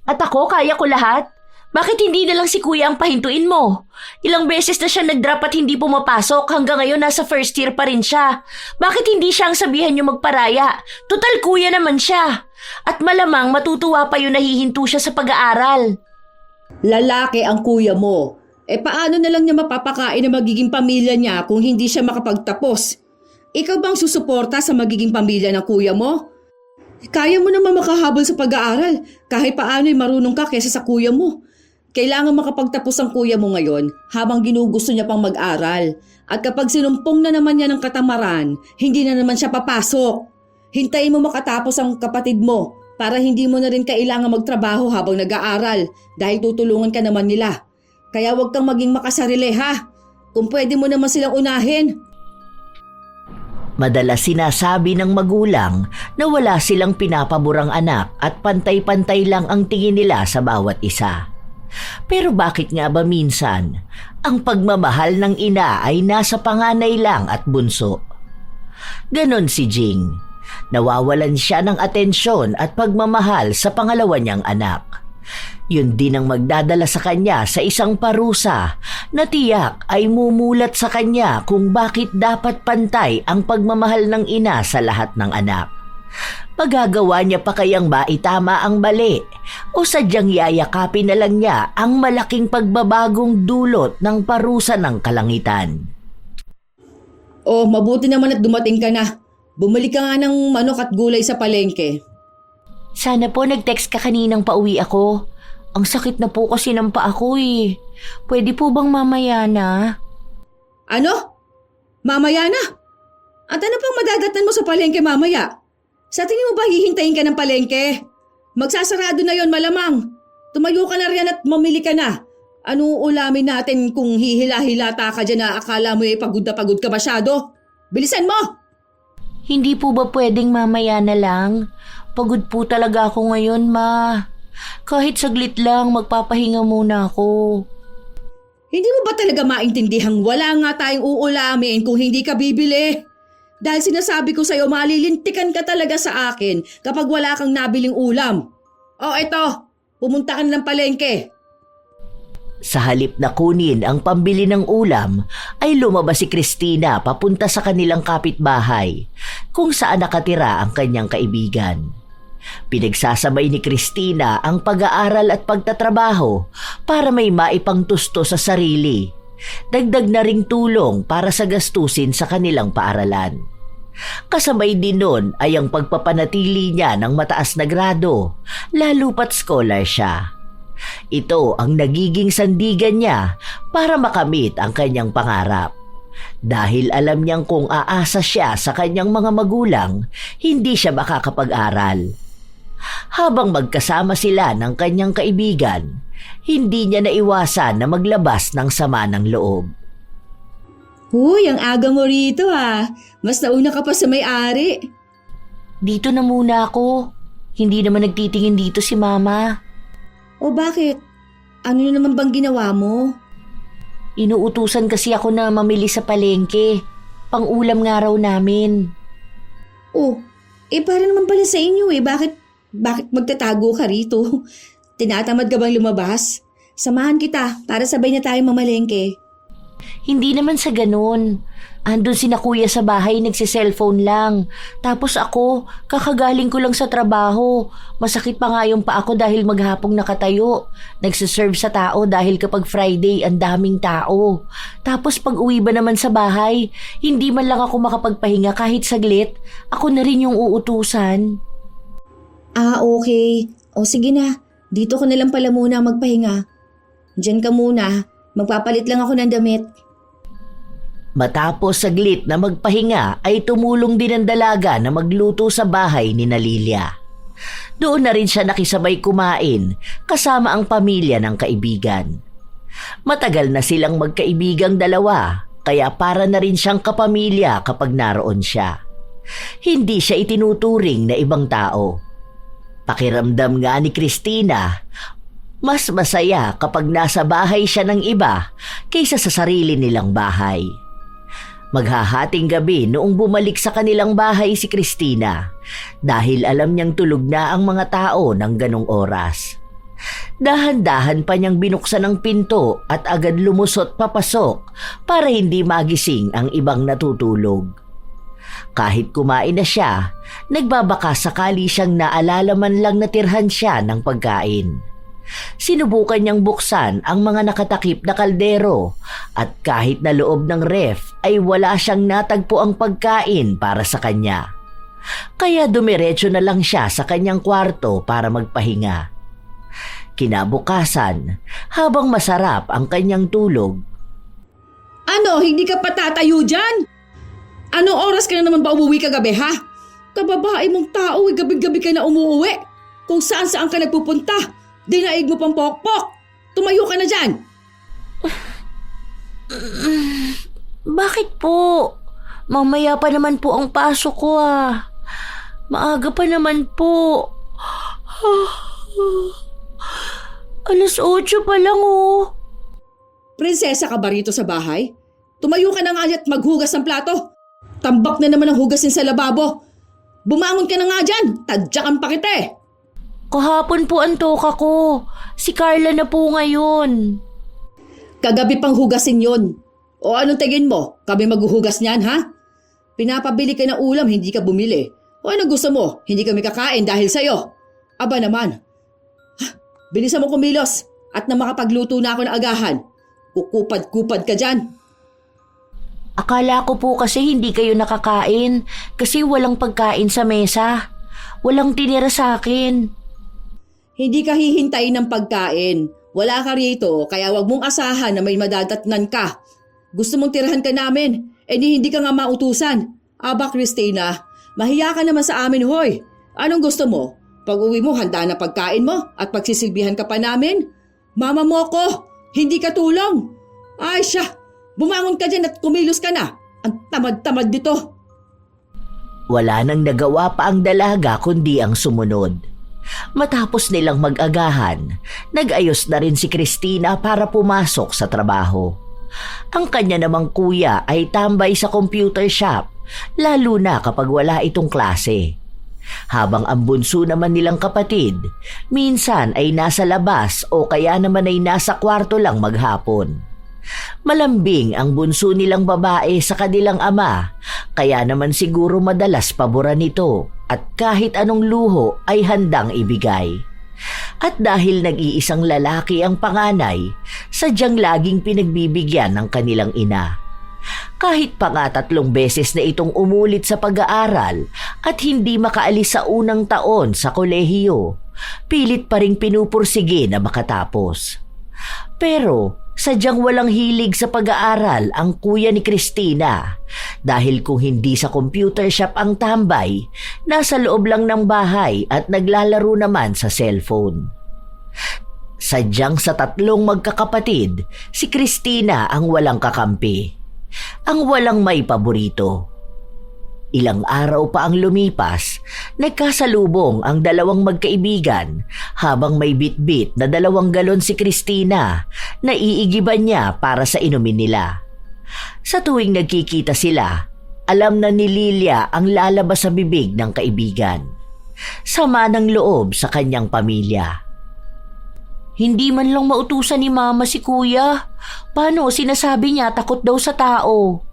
At ako, kaya ko lahat. Bakit hindi na lang si kuya ang pahintuin mo? Ilang beses na siya nag-drop at hindi pumapasok, hanggang ngayon nasa first year pa rin siya. Bakit hindi siya ang sabihan niyo magparaya? Total kuya naman siya. At malamang matutuwa pa yung nahihinto siya sa pag-aaral. Lalaki ang kuya mo. Paano na lang niya mapapakain ang magiging pamilya niya kung hindi siya makapagtapos? Ikaw bang susuporta sa magiging pamilya ng kuya mo? Kaya mo naman makahabol sa pag-aaral kahit paano'y marunong ka kaysa sa kuya mo. Kailangan makapagtapos ang kuya mo ngayon habang ginugusto niya pang mag-aral. At kapag sinumpong na naman niya ng katamaran, hindi na naman siya papasok. Hintayin mo makatapos ang kapatid mo para hindi mo na rin kailangan magtrabaho habang nag-aaral dahil tutulungan ka naman nila. Kaya huwag kang maging makasarili ha. Kung pwede mo naman silang unahin. Madalas sinasabi ng magulang na wala silang pinapaborang anak at pantay-pantay lang ang tingin nila sa bawat isa. Pero bakit nga ba minsan ang pagmamahal ng ina ay nasa panganay lang at bunso? Ganon si Jing. Nawawalan siya ng atensyon at pagmamahal sa pangalawa niyang anak. Yun din ang magdadala sa kanya sa isang parusa na tiyak ay mumulat sa kanya kung bakit dapat pantay ang pagmamahal ng ina sa lahat ng anak. Magagawa niya pa kayang ba itama ang mali o sadyang yayakapin na lang niya ang malaking pagbabagong dulot ng parusa ng kalangitan? Mabuti naman at dumating ka na. Bumalik ka nga ng manok at gulay sa palengke. Sana po nag-text ka kaninang pauwi ako. Ang sakit na po kasi ng paa ko eh. Pwede po bang mamaya na? Ano? Mamaya na? At ano pang madadatan mo sa palengke mamaya? Sa tingin mo ba hihintayin ka ng palengke? Magsasarado na yon malamang. Tumayo ka na riyan at mamili ka na. Ano ulamin natin kung hihila-hilata ka dyan na akala mo pagod na pagod ka masyado? Bilisan mo! Hindi po ba pwedeng mamaya na lang? Pagod po talaga ako ngayon, ma. Kahit saglit lang, magpapahinga muna ako. Hindi mo ba talaga maintindihan wala nga tayong uulamin kung hindi ka bibili? Dahil sinasabi ko sa'yo, malilintikan ka talaga sa akin kapag wala kang nabiling ulam. Eto, pumunta ka na ng palengke. Sa halip na kunin ang pambili ng ulam, ay lumabas si Christina papunta sa kanilang kapitbahay, kung saan nakatira ang kanyang kaibigan. Pinagsasabay ni Christina ang pag-aaral at pagtatrabaho para may maipangtusto sa sarili. Dagdag na ring tulong para sa gastusin sa kanilang paaralan. Kasabay din nun ay ang pagpapanatili niya ng mataas na grado, lalo pat scholar siya. Ito ang nagiging sandigan niya para makamit ang kanyang pangarap. Dahil alam niyang kung aasa siya sa kanyang mga magulang, hindi siya makakapag-aral. Habang magkasama sila ng kanyang kaibigan, hindi niya naiwasan na maglabas ng sama ng loob. Huy, ang aga mo rito ha. Mas nauna ka pa sa may-ari. Dito na muna ako. Hindi naman nagtitingin dito si mama. Bakit? Ano na naman bang ginawa mo? Inuutusan kasi ako na mamili sa palengke. Pang-ulam nga raw namin. Para naman pala sa inyo Bakit magtatago ka rito? Tinatamad ka bang lumabas? Samahan kita para sabay na tayong mamalengke. Hindi naman sa ganun. Andun si na kuya sa bahay, nagsi-cellphone lang. Tapos ako, kakagaling ko lang sa trabaho. Masakit pa nga yung paa ko dahil maghapong nakatayo. Nagsiserve sa tao dahil kapag Friday, ang daming tao. Tapos pag uwi ba naman sa bahay, hindi man lang ako makapagpahinga kahit saglit. Ako na rin yung uutusan. Okay. Sige na. Dito ko na lang pala muna magpahinga. Diyan ka muna. Magpapalit lang ako ng damit. Matapos saglit na magpahinga ay tumulong din ang dalaga na magluto sa bahay ni Lilia. Doon na rin siya nakisabay kumain kasama ang pamilya ng kaibigan. Matagal na silang magkaibigang dalawa, kaya para na rin siyang kapamilya kapag naroon siya. Hindi siya itinuturing na ibang tao. Pakiramdam nga ni Christina, mas masaya kapag nasa bahay siya ng iba kaysa sa sarili nilang bahay. Maghahating gabi noong bumalik sa kanilang bahay si Christina dahil alam niyang tulog na ang mga tao ng ganong oras. Dahan-dahan pa niyang binuksan ang pinto at agad lumusot papasok para hindi magising ang ibang natutulog. Kahit kumain na siya, nagbabaka sakali siyang naalala man lang natirhan siya ng pagkain. Sinubukan niyang buksan ang mga nakatakip na kaldero at kahit na loob ng ref ay wala siyang natagpo ang pagkain para sa kanya. Kaya dumiretso na lang siya sa kanyang kwarto para magpahinga. Kinabukasan, habang masarap ang kanyang tulog, Ano, hindi ka pa tatayo dyan? Anong oras ka na naman ba umuwi kagabi, ha? Kababae mong tao, gabi-gabi ka na umuwi. Kung saan-saan ka nagpupunta, dinaig mo pang pokpok. Tumayo ka na dyan. Bakit po? Mamaya pa naman po ang pasok ko Maaga pa naman po. Alas 8 pa lang Prinsesa ka ba rito sa bahay? Tumayo ka na nga at maghugas ng plato. Tambak na naman ang hugasin sa lababo. Bumangon ka na nga dyan. Tadyakan pa kita eh. Kahapon po ang toka ko. Si Carla na po ngayon. Kagabi pang hugasin yon. O anong tingin mo? Kami maghuhugas niyan, ha? Pinapabili ka ng ulam, hindi ka bumili. O anong gusto mo? Hindi kami kakain dahil sa'yo. Aba naman. Bilisan mo kumilos at na makapagluto na ako ng agahan. Kukupad-kupad ka dyan. Akala ko po kasi hindi kayo nakakain kasi walang pagkain sa mesa. Walang tinira sa akin. Hindi ka hihintayin ng pagkain. Wala ka rito, kaya wag mong asahan na may madadatnan ka. Gusto mong tirahan ka namin, hindi ka nga mautusan. Aba, Christina, mahiya ka naman sa amin, hoy. Anong gusto mo? Pag uwi mo, handa na pagkain mo at pagsisilbihan ka pa namin? Mama mo ko, hindi ka tulong. Ay siya, bumangon ka dyan at kumilos ka na. Ang tamad-tamad dito. wala nang nagawa pa ang dalaga kundi ang sumunod. Matapos nilang mag-agahan, nag-ayos na rin si Christina para pumasok sa trabaho. Ang kanya namang kuya ay tambay sa computer shop, lalo na kapag wala itong klase. Habang ang bunso naman nilang kapatid, minsan ay nasa labas o kaya naman ay nasa kwarto lang maghapon. Malambing ang bunso nilang babae sa kanilang ama, kaya naman siguro madalas paboran nito at kahit anong luho ay handang ibigay. At dahil nag-iisang lalaki ang panganay, sadyang laging pinagbibigyan ng kanilang ina. Kahit pa nga 3 beses na itong umulit sa pag-aaral at hindi makaalis sa unang taon sa kolehiyo, pilit pa ring pinupursige na makatapos. Pero sadyang walang hilig sa pag-aaral ang kuya ni Christina dahil kung hindi sa computer shop ang tambay, nasa loob lang ng bahay at naglalaro naman sa cellphone. Sadyang sa 3 magkakapatid, si Christina ang walang kakampi. Ang walang may paborito. Ilang araw pa ang lumipas, nagkasalubong ang 2 magkaibigan habang may bit-bit na 2 galon si Christina na iigiban niya para sa inumin nila. Sa tuwing nagkikita sila, alam na ni Lilia ang lalabas sa bibig ng kaibigan. Sama ng loob sa kanyang pamilya. Hindi man lang mautusan ni Mama si Kuya. Paano sinasabi niya takot daw sa tao?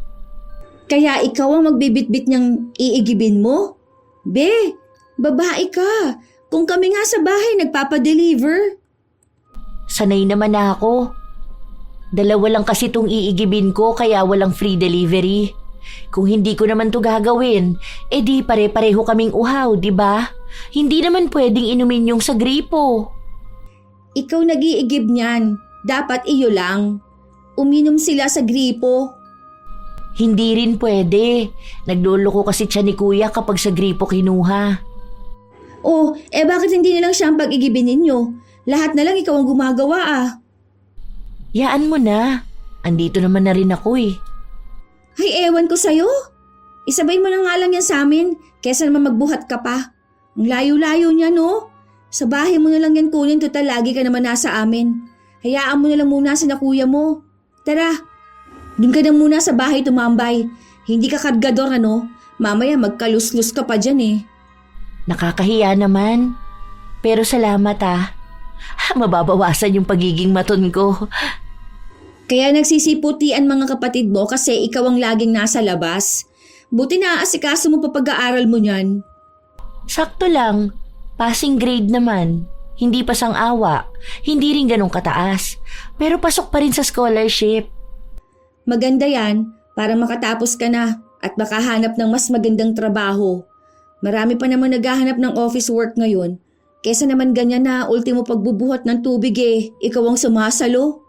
Kaya ikaw ang magbibitbit niyang iigibin mo? Be, babae ka. Kung kami nga sa bahay nagpapadeliver. Sanay naman na ako. 2 lang kasi itong iigibin ko kaya walang free delivery. Kung hindi ko naman to gagawin, di pare-pareho kaming uhaw, di ba? Hindi naman pwedeng inumin yung sa gripo. Ikaw nag-iigib niyan. Dapat iyo lang. Uminom sila sa gripo. Hindi rin pwede. Nagluloko kasi siya ni Kuya kapag sa gripo kinuha. Oh, bakit hindi nilang siya ang pag-igibin ninyo? Lahat na lang ikaw ang gumagawa Yaan mo na. Andito naman na rin ako Ay, ewan ko sa'yo. Isabay mo na nga lang yan sa amin, kesa naman magbuhat ka pa. Ang layo-layo niya, no? Sa bahay mo na lang yan kunin, total lagi ka naman nasa amin. Hayaan mo na lang muna sa kuya mo. Tara, dun ka na muna sa bahay tumambay. Hindi ka kargador, ano? Mamaya magkalus-lus ka pa dyan Nakakahiya naman. Pero salamat Mababawasan yung pagiging maton ko. Kaya nagsisiputian mga kapatid mo kasi ikaw ang laging nasa labas. Buti na aasikaso mo pa pag-aaral mo niyan. Sakto lang. Passing grade naman. Hindi pa sang-awa. Hindi rin ganun kataas. Pero pasok pa rin sa scholarship. Maganda yan para makatapos ka na at makahanap ng mas magandang trabaho. Marami pa naman naghahanap ng office work ngayon. Kesa naman ganyan na ultimo pagbubuhat ng tubig ikaw ang sumasalo.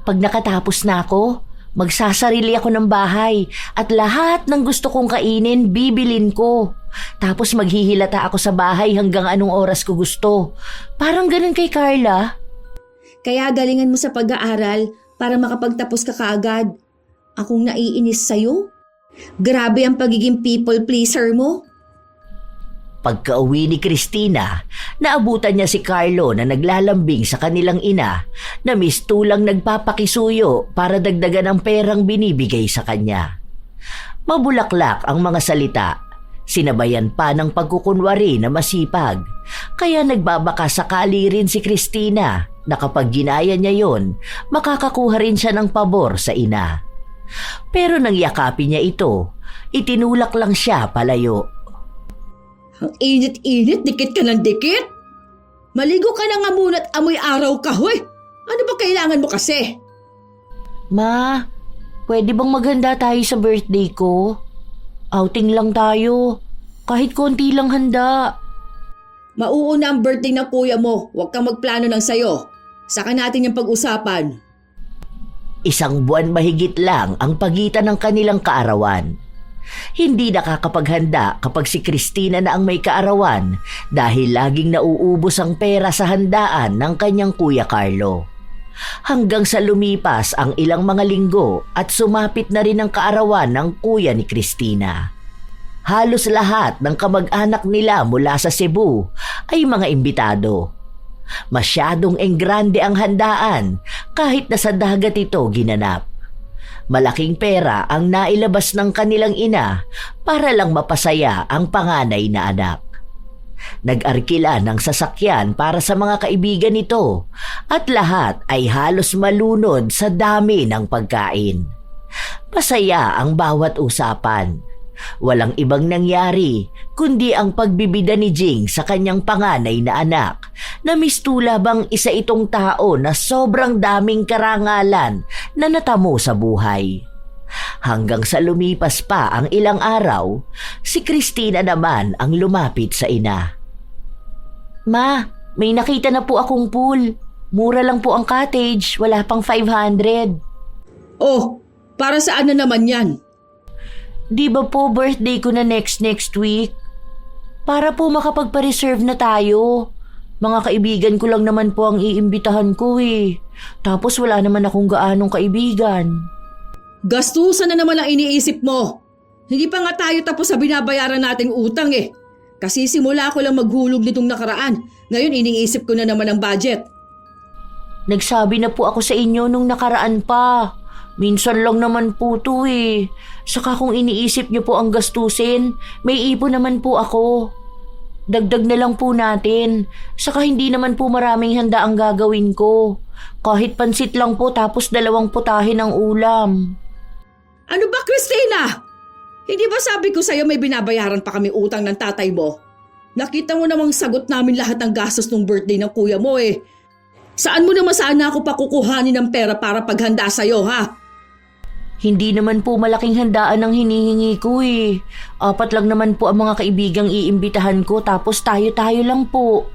Pag nakatapos na ako, magsasarili ako ng bahay at lahat ng gusto kong kainin, bibilin ko. Tapos maghihilata ako sa bahay hanggang anong oras ko gusto. Parang ganun kay Carla. Kaya galingan mo sa pag-aaral para makapagtapos ka kaagad. Akong naiinis sa'yo. Grabe ang pagiging people pleaser mo. Pagka-uwi ni Christina, naabutan niya si Carlo na naglalambing sa kanilang ina na mistulang nagpapakisuyo para dagdagan ang perang binibigay sa kanya. Mabulaklak ang mga salita, sinabayan pa ng pagkukunwari na masipag, kaya nagbabaka sakali rin si Christina na kapag ginaya niya yon, makakakuha rin siya ng pabor sa ina. Pero nang yakapin niya ito, itinulak lang siya palayo. Ang init-init, dikit ka ng dikit. Maligo ka na nga muna at amoy araw ka, hoy. Ano ba kailangan mo kasi? Ma, pwede bang maghanda tayo sa birthday ko? Outing lang tayo. Kahit konti lang handa. Mauuna ang birthday ng kuya mo. Huwag kang magplano ng sayo. Saka natin yung pag-usapan. Isang buwan mahigit lang ang pagitan ng kanilang kaarawan. Hindi nakakapaghanda kapag si Christina na ang may kaarawan dahil laging nauubos ang pera sa handaan ng kanyang kuya Carlo. Hanggang sa lumipas ang ilang mga linggo at sumapit na rin ang kaarawan ng kuya ni Christina. Halos lahat ng kamag-anak nila mula sa Cebu ay mga imbitado. Masyadong enggrande ang handaan kahit na sa dagat ito ginanap. Malaking pera ang nailabas ng kanilang ina para lang mapasaya ang panganay na anak. Nag-arkila ng sasakyan para sa mga kaibigan nito at lahat ay halos malunod sa dami ng pagkain. Masaya ang bawat usapan. Walang ibang nangyari kundi ang pagbibida ni Jing sa kanyang panganay na anak na mistulabang isa itong tao na sobrang daming karangalan na natamo sa buhay. Hanggang sa lumipas pa ang ilang araw, si Christina naman ang lumapit sa ina. Ma, may nakita na po akong pool. Mura lang po ang cottage, wala pang 500. Oh, para saan na naman yan? Di ba po birthday ko na next week? Para po makapagpa-reserve na tayo. Mga kaibigan ko lang naman po ang iimbitahan ko eh. Tapos wala naman akong gaanong kaibigan. Gastusan na naman ang iniisip mo. Hindi pa nga tayo tapos sa binabayaran nating utang eh. Kasi simula ko lang maghulog nitong nakaraan. Ngayon iniisip ko na naman ang budget. Nagsabi na po ako sa inyo nung nakaraan pa. Minsan lang naman po to eh. Saka kung iniisip niyo po ang gastusin, may ipon naman po ako. Dagdag na lang po natin. Saka hindi naman po maraming handa ang gagawin ko. Kahit pansit lang po tapos 2 putahe ng ulam. Ano ba, Christina? Hindi ba sabi ko sa'yo may binabayaran pa kami utang ng tatay mo? Nakita mo namang sagot namin lahat ng gastos ng birthday ng kuya mo eh. Saan mo naman sana ako pakukuhanin ng pera para paghanda sa'yo, ha? Hindi naman po malaking handaan ang hinihingi ko eh. 4 lang naman po ang mga kaibigang iimbitahan ko tapos tayo-tayo lang po.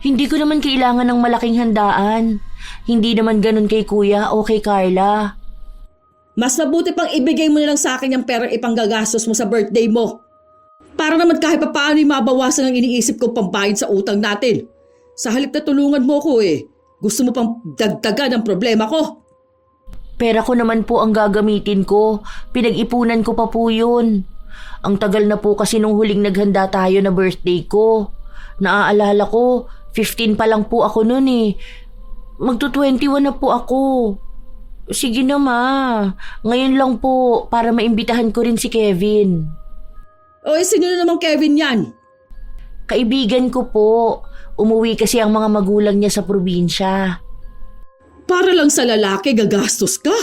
Hindi ko naman kailangan ng malaking handaan. Hindi naman ganun kay kuya o kay Carla. Mas mabuti pang ibigay mo na lang sa akin yung perang ipanggagastos mo sa birthday mo. Para naman kahit pa paano mabawasan ang iniisip kong pambayad sa utang natin. Sa halip na tulungan mo ko eh. Gusto mo pang dagdagan ang problema ko. Pera ko naman po ang gagamitin ko. Pinag-ipunan ko pa po yun. Ang tagal na po kasi nung huling naghanda tayo na birthday ko. Naaalala ko, 15 pa lang po ako nun eh. Magto-21 na po ako. Sige na ma, ngayon lang po para maimbitahan ko rin si Kevin. O sino na namang Kevin yan? Kaibigan ko po. Umuwi kasi ang mga magulang niya sa probinsya. Para lang sa lalaki gagastos ka?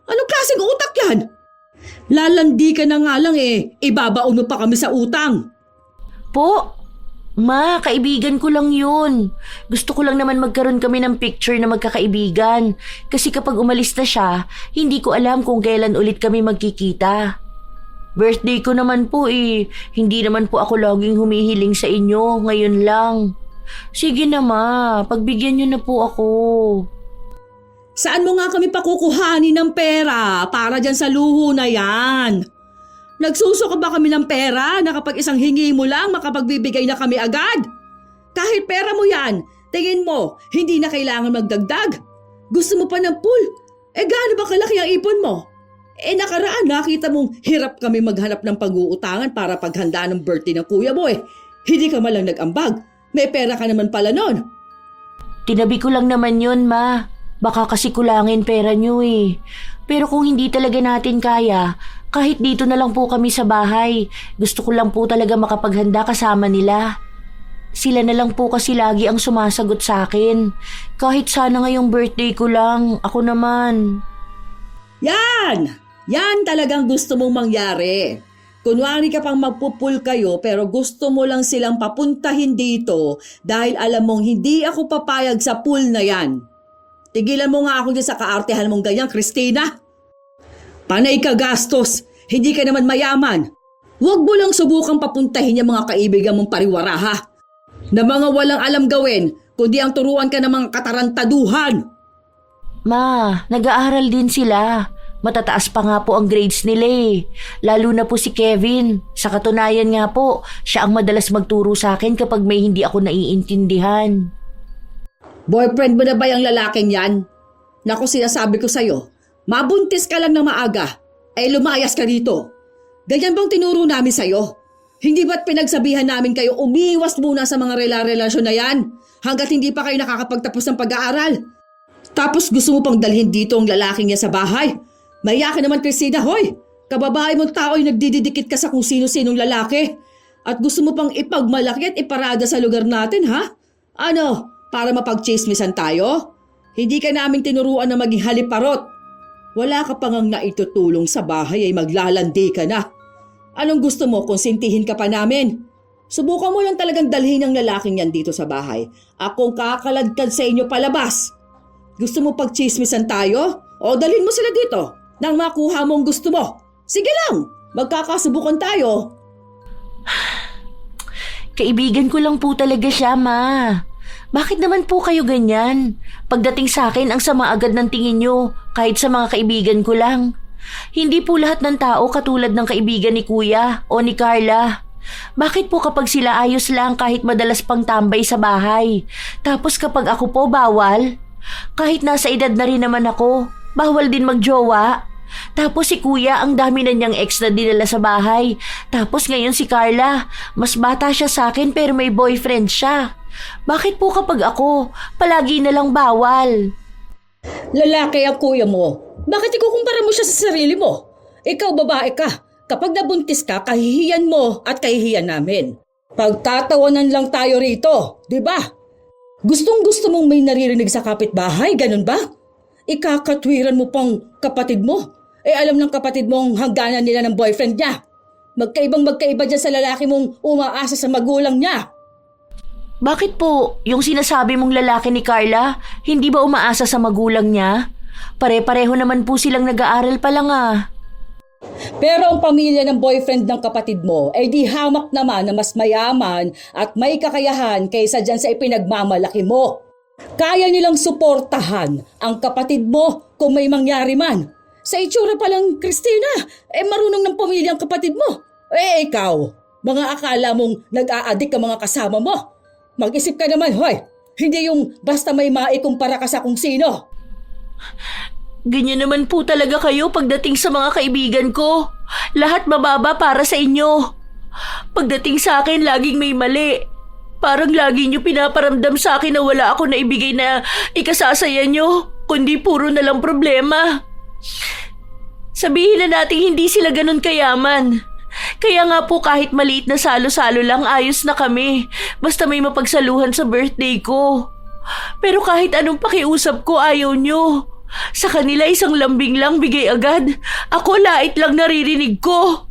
Anong klaseng utak yan? Lalandi ka na nga lang ibabaon mo pa kami sa utang. Po, ma, kaibigan ko lang yun. Gusto ko lang naman magkaroon kami ng picture na magkakaibigan. Kasi kapag umalis na siya, hindi ko alam kung kailan ulit kami magkikita. Birthday ko naman po Hindi naman po ako laging humihiling sa inyo. Ngayon lang. Sige na ma, pagbigyan niyo na po ako. Saan mo nga kami pakukuhanin ng pera para dyan sa luho na yan? Nagsusuka ba kami ng pera na kapag isang hingi mo lang makapagbibigay na kami agad? Kahit pera mo yan, tingin mo, hindi na kailangan magdagdag. Gusto mo pa ng pool? Gaano ba kalaki ang ipon mo? Nakaraan nakita mong hirap kami maghanap ng pag-uutangan para paghanda ng birthday ng kuya mo Hindi ka malang nag-ambag. May pera ka naman pala nun. Tinabi ko lang naman yun, ma. Baka kasi kulangin pera niyo Pero kung hindi talaga natin kaya, kahit dito na lang po kami sa bahay. Gusto ko lang po talaga makapaghanda kasama nila. Sila na lang po kasi lagi ang sumasagot sa akin. Kahit sana ngayong birthday ko lang, ako naman. Yan! Yan talagang gusto mong mangyari. Kunwari ka pang magpupul kayo pero gusto mo lang silang papuntahin dito dahil alam mong hindi ako papayag sa pool na yan. Tigilan mo nga ako dyan sa kaartehan mong ganyan, Christina. Panay ka gastos, hindi ka naman mayaman. Huwag mo lang subukang papuntahin yung mga kaibigan mong pariwara ha. Na mga walang alam gawin, kundi ang turuan ka ng mga katarantaduhan. Ma, nag-aaral din sila. Matataas pa nga po ang grades nila Lalo na po si Kevin. Sa katunayan nga po, siya ang madalas magturo sa akin kapag may hindi ako naiintindihan. Boyfriend mo na ba yung lalaking yan? Naku, sinasabi ko sa'yo, mabuntis ka lang na maaga, lumayas ka dito. Ganyan bang tinuro namin sa'yo? Hindi ba't pinagsabihan namin kayo umiwas muna sa mga relasyon na yan hanggat hindi pa kayo nakakapagtapos ng pag-aaral? Tapos gusto mo pang dalhin dito ang lalaking niya sa bahay? Maya ka naman, Christina, hoy! Kababae mong tao ay nagdididikit ka sa kung sino-sinong lalaki. At gusto mo pang ipagmalaki at iparada sa lugar natin, ha? Ano, para mapag-chismisan tayo? Hindi ka naming tinuruan na maging haliparot. Wala ka pang ang naitutulong sa bahay ay maglalandi ka na. Anong gusto mo, konsintihin ka pa namin? Subukan mo lang talagang dalhin ang lalaking yan dito sa bahay. Akong kakaladkad sa inyo palabas. Gusto mo pag-chismisan tayo? O dalhin mo sila dito nang makuha mong gusto mo. Sige lang, magkakasubukan tayo. Kaibigan ko lang po talaga siya, ma. Bakit naman po kayo ganyan? Pagdating sa akin, ang sama agad ng tingin nyo, kahit sa mga kaibigan ko lang. Hindi po lahat ng tao katulad ng kaibigan ni Kuya o ni Carla. Bakit po kapag sila ayos lang kahit madalas pang tambay sa bahay? Tapos kapag ako po bawal? Kahit nasa edad na rin naman ako, bawal din magjowa. Tapos si Kuya, ang dami na niyang ex na dinala sa bahay. Tapos ngayon si Carla, mas bata siya sa akin pero may boyfriend siya. Bakit po kapag ako, palagi na lang bawal? Lalaki ang kuya mo. Bakit ikukumpara mo siya sa sarili mo? Ikaw babae ka. Kapag nabuntis ka, kahihiyan mo at kahihiyan namin. Pagtatawanan lang tayo rito, di ba? Gustong-gusto mong may naririnig sa kapitbahay, ganun ba? Ikakatwiran mo pang kapatid mo. Alam ng kapatid mong hangganan nila ng boyfriend niya. Magkaibang-magkaiba dyan sa lalaki mong umaasa sa magulang niya. Bakit po, yung sinasabi mong lalaki ni Carla, hindi ba umaasa sa magulang niya? Pare-pareho naman po silang nag-aaral pa lang Pero ang pamilya ng boyfriend ng kapatid mo ay di hamak naman na mas mayaman at may kakayahan kaysa dyan sa ipinagmamalaki mo. Kaya nilang suportahan ang kapatid mo kung may mangyari man. Sa itsura pa lang, Christina, marunong ng pamilya ang kapatid mo. Ikaw, mga akala mong nag-aadik ang mga kasama mo. Mag-isip ka naman, hoy. Hindi yung basta may maikumpara ka sa kung sino. Ganyan naman po talaga kayo pagdating sa mga kaibigan ko. Lahat mababa para sa inyo. Pagdating sa akin, laging may mali. Parang lagi nyo pinaparamdam sa akin na wala ako na ibigay na ikasasaya nyo, kundi puro na lang problema. Sabihin na natin hindi sila ganun kayaman. Kaya nga po kahit maliit na salo-salo lang ayos na kami. Basta may mapagsaluhan sa birthday ko. Pero kahit anong pakiusap ko ayaw nyo. Sa kanila isang lambing lang bigay agad. Ako lait lang naririnig ko.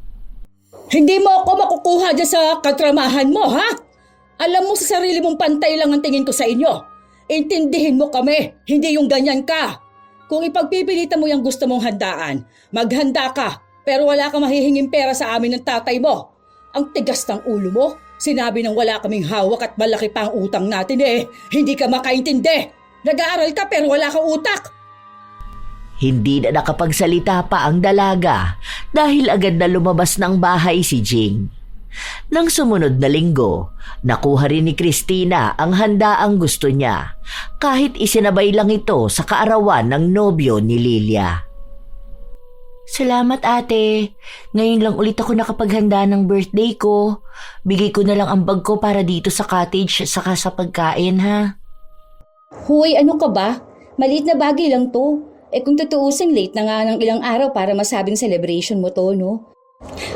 Hindi mo ako makukuha dyan sa katramahan mo, ha? Alam mo sa sarili mong pantay lang ang tingin ko sa inyo. Intindihin mo kami, hindi yung ganyan ka. Kung ipagpipilitan mo yung gusto mong handaan, maghanda ka, pero wala kang mahihinging pera sa amin ng tatay mo. Ang tigas ng ulo mo, sinabi ng wala kaming hawak at malaki pa ang utang natin hindi ka makaintindi. Nag-aaral ka pero wala kang utak. Hindi na nakapagsalita pa ang dalaga dahil agad na lumabas ng bahay si Jing. Nang sumunod na linggo, nakuha rin ni Christina ang handaang gusto niya kahit isinabay lang ito sa kaarawan ng nobyo ni Lilia. Salamat ate. Ngayon lang ulit ako nakapaghanda ng birthday ko. Bigay ko na lang ang bag ko para dito sa cottage saka sa pagkain ha. Hoy, ano ka ba? Maliit na bagay lang to. Kung tutuusin, late na nga ng ilang araw para masabing celebration mo to, no?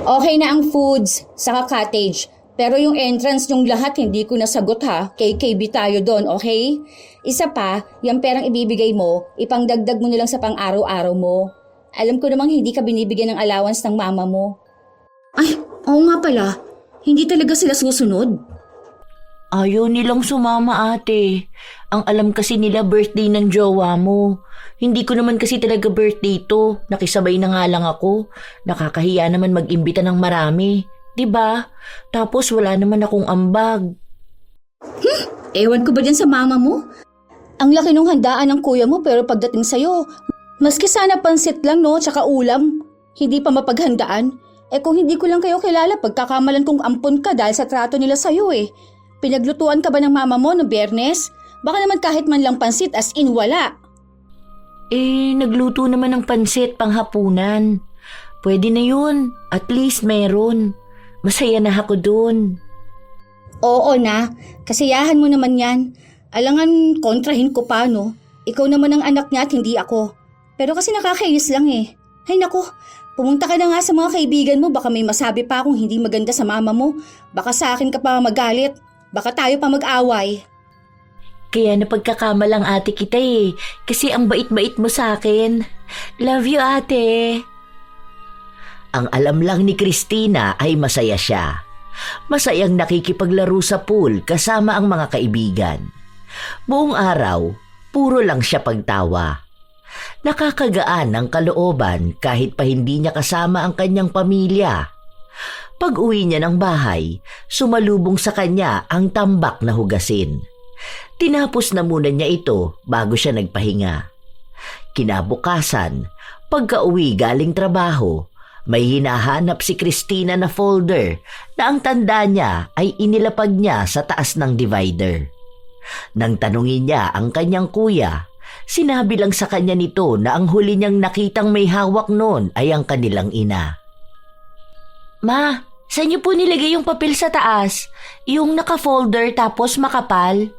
Okay na ang foods, saka cottage. Pero yung entrance yung lahat hindi ko nasagot ha. KKB tayo doon, okay? Isa pa, yung perang ibibigay mo, ipangdagdag mo nilang sa pang-araw-araw mo. Alam ko namang hindi ka binibigyan ng allowance ng mama mo. Ay, oo nga pala. Hindi talaga sila susunod. Ayaw nilang sumama ate. Ang alam kasi nila birthday ng jowa mo. Hindi ko naman kasi talaga birthday to. Nakisabay na nga lang ako. Nakakahiya naman mag-imbita ng marami. 'Di ba? Tapos wala naman akong ambag. Ewan ko ba dyan sa mama mo? Ang laki nung handaan ng kuya mo pero pagdating sa'yo, maski sana pansit lang no, tsaka ulam, hindi pa mapaghandaan. Kung hindi ko lang kayo kilala, pagkakamalan kong ampon ka dahil sa trato nila sa'yo Pinaglutuan ka ba ng mama mo no Biyernes? Baka naman kahit man lang pansit as in wala. Nagluto naman ng pansit panghapunan. Pwede na yun. At least meron. Masaya na ako dun. Oo na, kasiyahan mo naman yan. Alangan kontrahin ko pa no. Ikaw naman ang anak niya at hindi ako. Pero kasi nakakainis lang Ay nako, pumunta ka na nga sa mga kaibigan mo. Baka may masabi pa akong hindi maganda sa mama mo. Baka sa akin ka pa magalit. Baka tayo pa mag-away. Kaya napagkakamalang ate kita kasi ang bait-bait mo sa akin. Love you ate. Ang alam lang ni Christina ay masaya siya. Masayang nakikipaglaro sa pool kasama ang mga kaibigan. Buong araw, puro lang siya pagtawa. Nakakagaan ang kalooban kahit pa hindi niya kasama ang kanyang pamilya. Pag-uwi niya ng bahay, sumalubong sa kanya ang tambak na hugasin. Tinapos na muna niya ito bago siya nagpahinga. Kinabukasan, pagka-uwi galing trabaho, may hinahanap si Christina na folder na ang tanda niya ay inilapag niya sa taas ng divider. Nang tanungin niya ang kanyang kuya, sinabi lang sa kanya nito na ang huli niyang nakitang may hawak noon ay ang kanilang ina. Ma, saan niyo po nilagay yung papel sa taas? Yung naka-folder tapos makapal?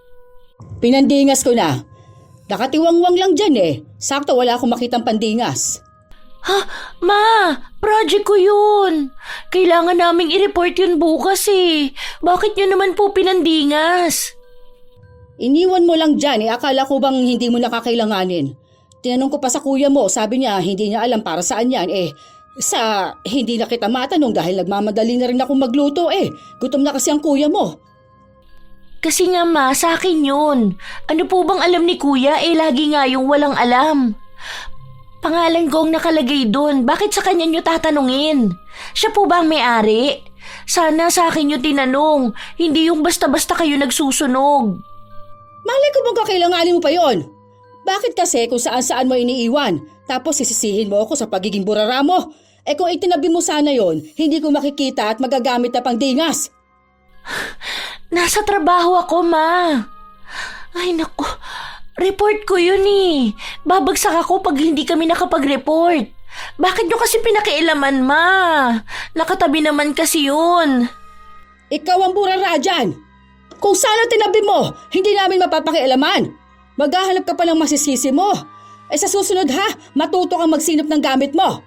Pinandingas ko na. Nakatiwangwang lang dyan Sakto wala akong makitang pandingas. Ha? Ma, project ko yun. Kailangan naming i-report yun bukas Bakit niyo naman po pinandingas? Iniwan mo lang dyan Akala ko bang hindi mo nakakailanganin. Tinanong ko pa sa kuya mo, sabi niya hindi niya alam para saan yan sa hindi na kita matanong dahil nagmamadali na rin akong magluto Gutom na kasi ang kuya mo. Kasi nga ma, sa akin yun. Ano po bang alam ni kuya lagi nga yung walang alam. Pangalan ko ang nakalagay dun. Bakit sa kanya nyo tatanungin? Siya po ba ang may-ari? Sana sa akin nyo tinanong. Hindi yung basta-basta kayo nagsusunog. Malay ko bang kakailanganin mo pa yon? Bakit kasi kung saan-saan mo iniiwan? Tapos sisisihin mo ako sa pagiging burara mo? Kung itinabi mo sana yon, hindi ko makikita at magagamit na pangdingas. Nasa trabaho ako, ma. Ay, naku. Report ko yun Babagsak ako pag hindi kami nakapag-report. Bakit nyo kasi pinakialaman, ma? Nakatabi naman kasi yun. Ikaw ang burara dyan. Kung sana tinabi mo, hindi namin mapapakialaman. Maghahanap ka pa ng masisisi mo. Sa susunod matuto kang magsinop ng gamit mo.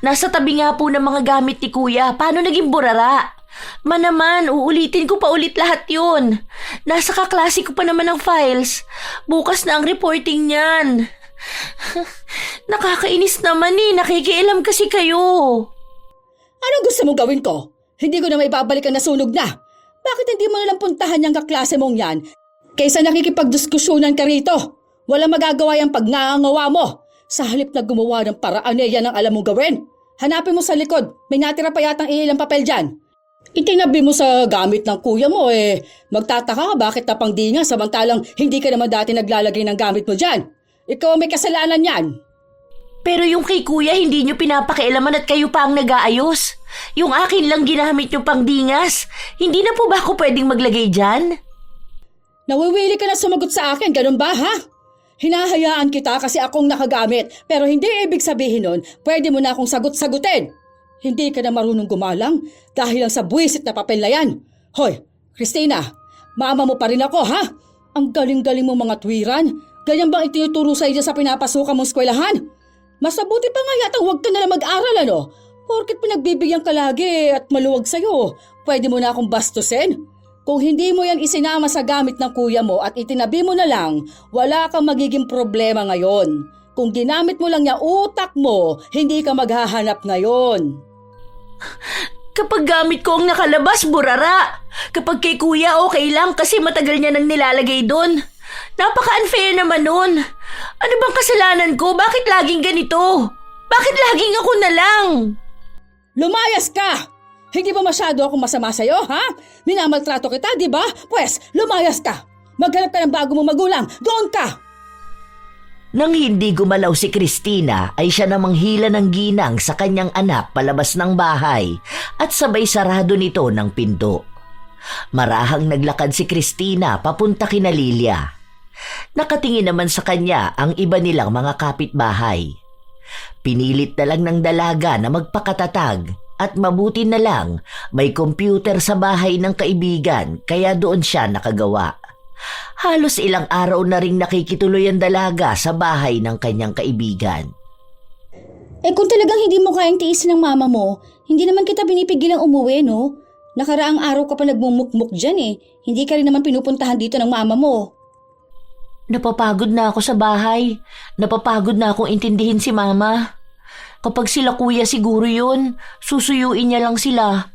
Nasa tabi nga po ng mga gamit ni Kuya. Paano naging burara? Naman, uulitin ko pa ulit lahat yun. Nasa kaklase ko pa naman ang files. Bukas na ang reporting niyan. Nakakainis naman nakikialam kasi kayo. Anong gusto mong gawin ko? Hindi ko na may babalik ang nasunog na. Bakit hindi mo nalang puntahan yung kaklase mong yan kaysa nakikipagdiskusyonan ka rito? Walang magagawa yung pagngangawa mo. Sa halip na gumawa ng paraan yan ang alam mong gawin. Hanapin mo sa likod. May natira pa yatang ilang papel dyan. Itinabi mo sa gamit ng kuya mo magtataka ka bakit napangdinga samantalang hindi ka naman dati naglalagay ng gamit mo dyan. Ikaw ang may kasalanan yan. Pero yung kay Kuya hindi nyo pinapakialaman at kayo pa ang nag-aayos. Yung akin lang ginamit nyo pang dingas. Hindi na po ba ako pwedeng maglagay dyan? Nawiwili ka na sumagot sa akin, ganun ba ha? Hinahayaan kita kasi akong nakagamit pero hindi ibig sabihin nun pwede mo na akong sagot-sagutin. Hindi ka na marunong gumalang dahil lang sa buwisit na papel na yan. Hoy, Christina, mama mo pa rin ako ha? Ang galing-galing mo mga tuwiran. Ganyan bang itinuturo sa iyo sa pinapasukan mong eskwelahan? Mas mabuti pa nga yatang huwag ka na lang mag-aral ano? Porket pinagbibigyan ka lagi at maluwag sa'yo, pwede mo na akong bastusin? Kung hindi mo yan isinama sa gamit ng kuya mo at itinabi mo na lang, wala kang magiging problema ngayon. Kung ginamit mo lang yung utak mo, hindi ka maghahanap ngayon. Kapag gamit ko ang nakalabas, burara. Kapag kay Kuya, okay lang kasi matagal niya nang nilalagay doon. Napaka-unfair naman nun. Ano bang kasalanan ko? Bakit laging ganito? Bakit laging ako na lang? Lumayas ka! Hindi ba masyado akong masama sa'yo, ha? Minamaltrato kita, di ba? Pwes, lumayas ka! Maghanap ka ng bago mong magulang! Doon ka! Nang hindi gumalaw si Christina ay siya namang hila ng ginang sa kanyang anak palabas ng bahay at sabay sarado nito ng pinto. Marahang naglakad si Christina papunta kina Lilia. Nakatingin naman sa kanya ang iba nilang mga kapitbahay. Pinilit na lang ng dalaga na magpakatatag at mabuti na lang may computer sa bahay ng kaibigan kaya doon siya nakagawa. Halos ilang araw na ring nakikituloy ang dalaga sa bahay ng kanyang kaibigan. Kung talagang hindi mo kayang tiisin ng mama mo, hindi naman kita pinipigilang umuwi, no? Nakaraang araw ka pa nagmumukmuk dyan Hindi ka rin naman pinupuntahan dito ng mama mo. Napapagod na ako sa bahay. Napapagod na akong intindihin si Mama. Kapag sila Kuya siguro yun, susuyuin niya lang sila.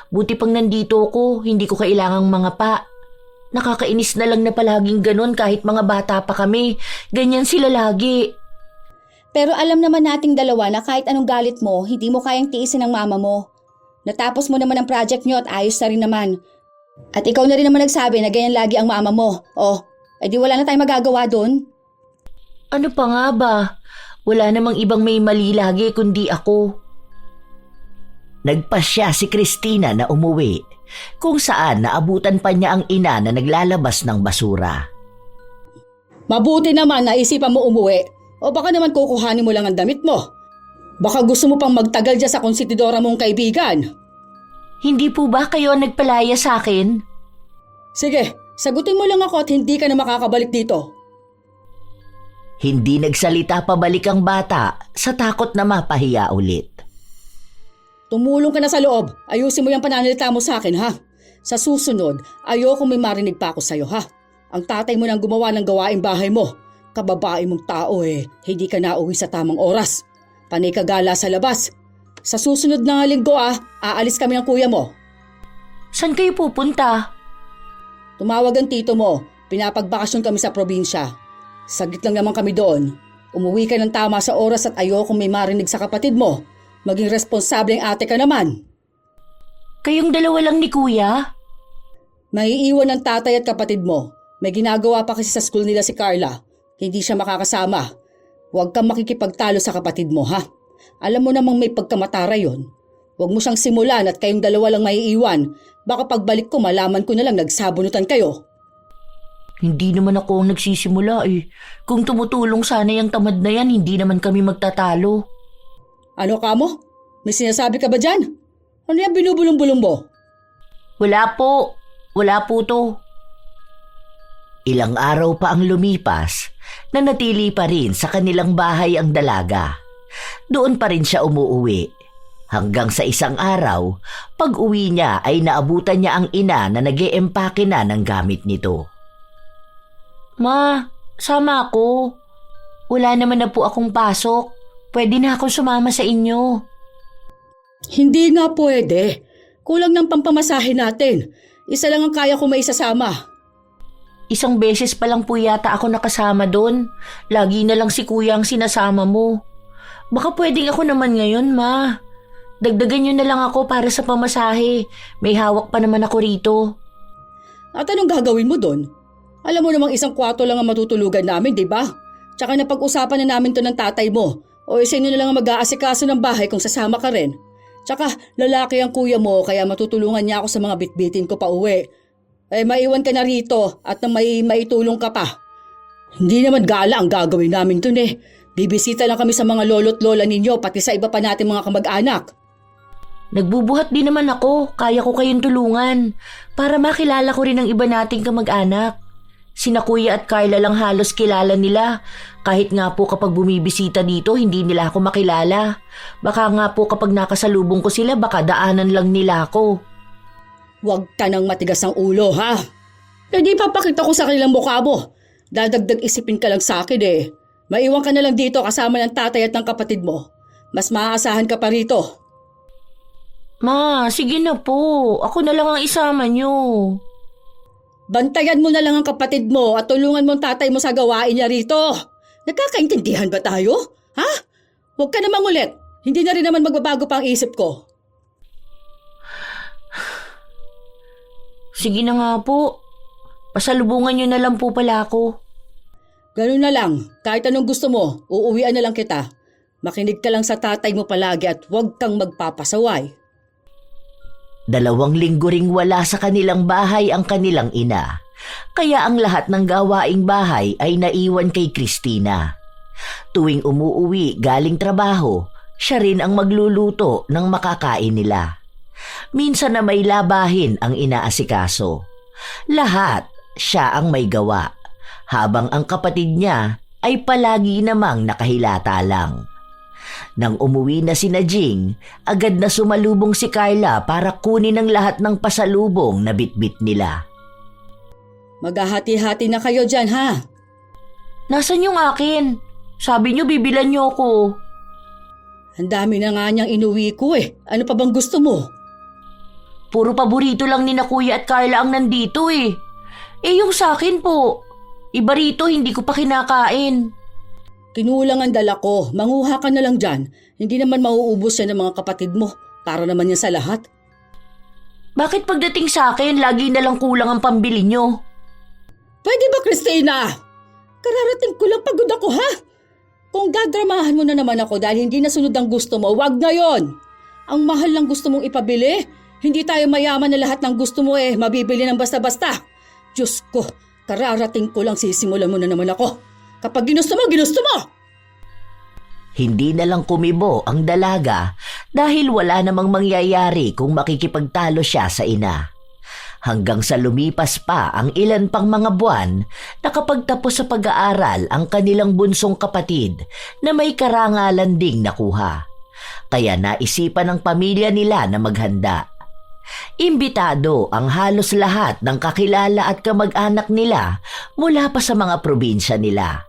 Buti pang nandito ako, hindi ko kailangang mga pa. Nakakainis na lang na palaging ganun kahit mga bata pa kami. Ganyan sila lagi. Pero alam naman nating dalawa na kahit anong galit mo, hindi mo kayang tiisin ng mama mo. Natapos mo naman ang project nyo at ayos na rin naman. At ikaw na rin naman nagsabi na ganyan lagi ang mama mo. Edi wala na tayong magagawa doon. Ano pa nga ba? Wala namang ibang may mali lagi kundi ako. Nagpasya si Christina na umuwi, kung saan naabutan pa niya ang ina na naglalabas ng basura. Mabuti naman na isipan mo umuwi. O baka naman kukuhanin mo lang ang damit mo. Baka gusto mo pang magtagal dyan sa konsentidora mong kaibigan. Hindi po ba kayo nagpalaya sa akin? Sige, sagutin mo lang ako at hindi ka na makakabalik dito. Hindi nagsalita pabalik ang bata sa takot na mapahiya ulit. Tumulong ka na sa loob. Ayusin mo yung pananalita mo sa akin, ha? Sa susunod, ayoko may marinig pa ako sa'yo, ha? Ang tatay mo nang gumawa ng gawaing bahay mo. Kababae mong tao hindi ka nauwi sa tamang oras. Panay ka gala sa labas. Sa susunod na linggo aalis kami ng kuya mo. Saan kayo pupunta? Tumawag ang tito mo. Pinapagbakasyon kami sa probinsya. Saglit lang naman kami doon. Umuwi ka ng tama sa oras at ayoko may marinig sa kapatid mo. Maging responsableng ate ka naman. Kayong dalawa lang ni Kuya? Maiiwan ng tatay at kapatid mo. May ginagawa pa kasi sa school nila si Carla. Hindi siya makakasama. Huwag kang makikipagtalo sa kapatid mo, ha? Alam mo namang may pagkamatara yon. Huwag mo siyang simulan at kayong dalawa lang maiiwan. Baka pagbalik ko malaman ko na lang nagsabunutan kayo. Hindi naman ako ang nagsisimula Kung tumutulong sana yung tamad na yan, hindi naman kami magtatalo. Ano ka mo? May sinasabi ka ba dyan? Ano yan binubulong-bulong mo? Wala po. Wala po to. Ilang araw pa ang lumipas, nanatili pa rin sa kanilang bahay ang dalaga. Doon pa rin siya umuuwi. Hanggang sa isang araw, pag-uwi niya ay naabutan niya ang ina na nag-eempake na ng gamit nito. Ma, sama ako. Wala naman na po akong pasok. Pwede na akong sumama sa inyo. Hindi nga pwede. Kulang ng pampamasahe natin. Isa lang ang kaya ko maisasama. Isang beses pa lang po yata ako nakasama doon. Lagi na lang si kuya ang sinasama mo. Baka pwedeng ako naman ngayon, ma. Dagdagan nyo na lang ako para sa pamasahe. May hawak pa naman ako rito. At anong gagawin mo doon? Alam mo namang isang kwarto lang ang matutulugan namin, di ba? Tsaka napag-usapan na namin to ng tatay mo. O isa nyo na lang ang mag-aasikaso ng bahay kung sasama ka rin. Tsaka lalaki ang kuya mo kaya matutulungan niya ako sa mga bitbitin ko pa uwi. Eh maiwan ka na rito at na may maitulong ka pa. Hindi naman gala ang gagawin namin dun eh. Bibisita lang kami sa mga lolo't lola ninyo pati sa iba pa natin mga kamag-anak. Nagbubuhat din naman ako. Kaya ko kayong tulungan. Para makilala ko rin ang iba nating kamag-anak. Sina Kuya at Carla lang halos kilala nila. Kahit nga po kapag bumibisita dito, hindi nila ako makilala. Baka nga po kapag nakasalubong ko sila, baka daanan lang nila ako. Huwag ka nang matigas ang ulo, ha? Hindi papakita ko sa kanilang mukha mo. Dadagdag isipin ka lang sa akin eh. Maiwan ka na lang dito kasama ng tatay at ng kapatid mo. Mas maaasahan ka pa rito. Ma, sige na po. Ako na lang ang isama nyo. Bantayan mo na lang ang kapatid mo at tulungan mo ang tatay mo sa gawain niya rito. Nagkakaintindihan ba tayo? Ha? Huwag ka na mangulit. Hindi na rin naman magbabago pa ang isip ko. Sige na nga po. Pasalubungan nyo na lang po pala ako. Ganun na lang. Kahit anong gusto mo, uuwian na lang kita. Makinig ka lang sa tatay mo palagi at huwag kang magpapasaway. 2 linggo ring wala sa kanilang bahay ang kanilang ina. Kaya ang lahat ng gawaing bahay ay naiwan kay Christina. Tuwing umuuwi galing trabaho, siya rin ang magluluto ng makakain nila. Minsan na may labahin ang inaasikaso. Lahat siya ang may gawa, habang ang kapatid niya ay palagi namang nakahilata lang. Nang umuwi na sina Jing, agad na sumalubong si Carla para kunin ang lahat ng pasalubong na bitbit nila. Maghahati-hati na kayo dyan, ha? Nasaan yung akin? Sabi nyo bibilan nyo ako. Ang dami na nga niyang inuwi ko eh. Ano pa bang gusto mo? Puro paborito lang ni na Kuya at Carla ang nandito eh. Eh yung sa akin po, iba rito hindi ko pa kinakain. Kinulang ang dala ko. Manguha ka na lang dyan. Hindi naman mauubos yan ng mga kapatid mo. Para naman yan sa lahat. Bakit pagdating sa akin, lagi na lang kulang ang pambili nyo? Pwede ba, Christina? Kararating ko lang, pagod ako, ha? Kung gadramahan mo na naman ako dahil hindi nasunod ang gusto mo, wag na yon. Ang mahal lang gusto mong ipabili. Hindi tayo mayaman na lahat ng gusto mo mabibili ng basta-basta. Diyos ko, kararating ko lang, sisimulan mo na naman ako. Kapag ginusto mo, ginusto mo! Hindi na lang kumibo ang dalaga dahil wala namang mangyayari kung makikipagtalo siya sa ina. Hanggang sa lumipas pa ang ilan pang mga buwan, nakapagtapos sa pag-aaral ang kanilang bunsong kapatid na may karangalan ding nakuha. Kaya naisipan ng pamilya nila na maghanda. Imbitado ang halos lahat ng kakilala at kamag-anak nila mula pa sa mga probinsya nila.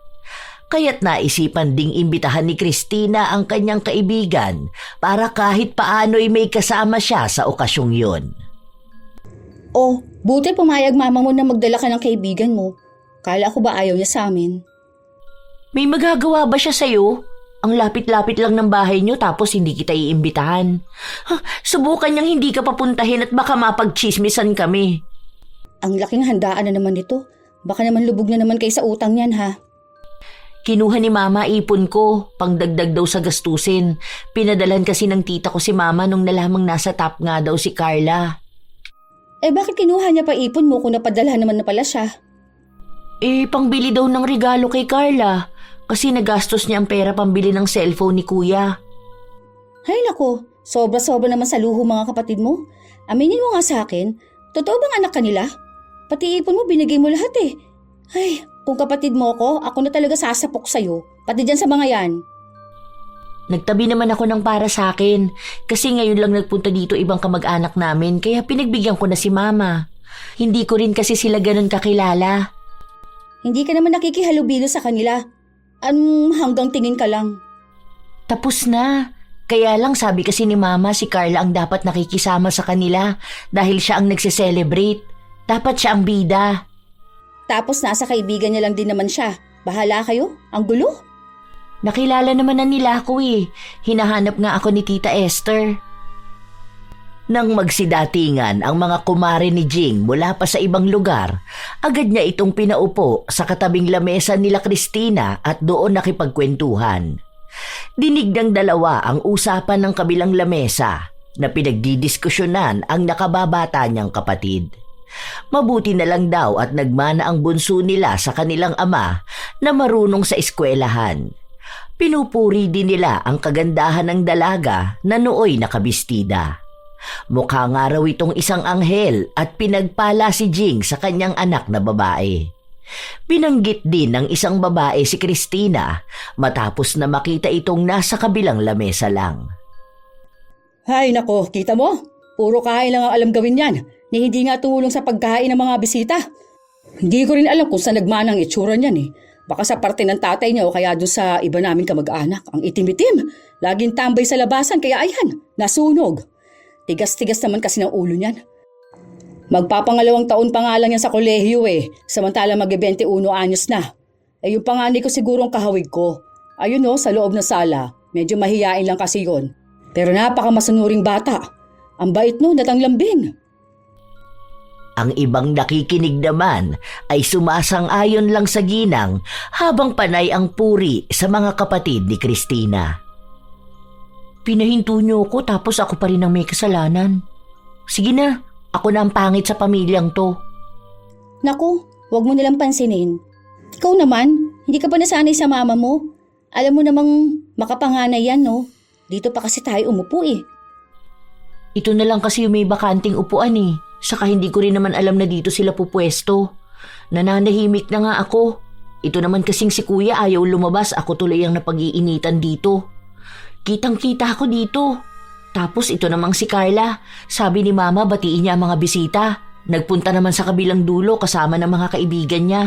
Kaya't naisipan ding imbitahan ni Christina ang kanyang kaibigan para kahit paano'y may kasama siya sa okasyong yun. Oh, buti pumayag mama mo na magdala ka ng kaibigan mo. Kala ko ba ayaw niya sa amin? May magagawa ba siya sa'yo? Ang lapit-lapit lang ng bahay niyo tapos hindi kita iimbitahan. Subukan niyang hindi ka papuntahin at baka mapagchismisan kami. Ang laking handaan na naman ito. Baka naman lubog na naman kayo sa utang niyan, ha? Kinuha ni Mama ipon ko, pangdagdag daw sa gastusin. Pinadalan kasi ng tita ko si Mama nung nalamang nasa top nga daw si Carla. Bakit kinuha niya pa ipon mo kung napadala naman na pala siya? Pangbili daw ng regalo kay Carla. Kasi nagastos niya ang pera pambili ng cellphone ni Kuya. Hay nako, sobra-sobra naman sa luho mga kapatid mo. Aminin mo nga sa akin, totoo bang anak kanila? Pati ipon mo binigay mo lahat eh. Ay, kung kapatid mo ako na talaga sasapok sa'yo, pati dyan sa mga yan. Nagtabi naman ako ng para sa akin kasi ngayon lang nagpunta dito ibang kamag-anak namin kaya pinagbigyan ko na si Mama. Hindi ko rin kasi sila ganun kakilala. Hindi ka naman nakikihalubilo sa kanila. Hanggang tingin ka lang. Tapos na. Kaya lang sabi kasi ni Mama si Carla ang dapat nakikisama sa kanila dahil siya ang nagse-celebrate. Dapat siya ang bida. Tapos nasa kaibigan niya lang din naman siya. Bahala kayo? Ang gulo? Nakilala naman na nila ako eh. Hinahanap nga ako ni Tita Esther. Nang magsidatingan ang mga kumare ni Jing mula pa sa ibang lugar, agad niya itong pinaupo sa katabing lamesa nila Christina at doon nakipagkwentuhan. Dinig ng dalawa ang usapan ng kabilang lamesa na pinagdidiskusyonan ang nakababata niyang kapatid. Mabuti na lang daw at nagmana ang bunso nila sa kanilang ama na marunong sa eskwelahan. Pinupuri din nila ang kagandahan ng dalaga na nooy nakabistida. Mukha nga raw itong isang anghel at pinagpala si Jing sa kanyang anak na babae. Binanggit din ng isang babae si Christina matapos na makita itong nasa kabilang lamesa lang. Hay nako, kita mo? Puro kain lang ang alam gawin yan, ni hindi nga tumulong sa pagkain ng mga bisita. Hindi ko rin alam kung saan nagmana ang itsura niyan eh. Baka sa parte ng tatay niya o kaya doon sa iba namin kamag-anak. Ang itim-itim, laging tambay sa labasan kaya ayan, nasunog. Tigas-tigas naman kasi ng ulo niyan. Magpapangalawang taon pa nga lang yan sa kolehiyo eh, samantala mag-21 anyos na. Eh yung panganay ko siguro ang kahawig ko. Ayun o, sa loob ng sala, medyo mahiyain lang kasi yon. Pero napaka-masunuring bata. Ang bait no, datang lambing. Ang ibang nakikinig naman ay sumasang-ayon lang sa ginang habang panay ang puri sa mga kapatid ni Christina. Pinahinto niyo ako tapos ako pa rin ang may kasalanan. Sige na, ako na ang pangit sa pamilyang to. Naku, wag mo nilang pansinin. Ikaw naman, hindi ka pa nasanay sa mama mo. Alam mo namang makapanganay yan no? Dito pa kasi tayo umupo eh. Ito na lang kasi yung may bakanting upuan eh. Saka hindi ko rin naman alam na dito sila pupwesto. Nananahimik na nga ako. Ito naman kasing si kuya ayaw lumabas, ako tuloy ang napag-iinitan dito. Kitang-kita ako dito. Tapos ito namang si Carla. Sabi ni Mama batiin niya ang mga bisita. Nagpunta naman sa kabilang dulo kasama ng mga kaibigan niya.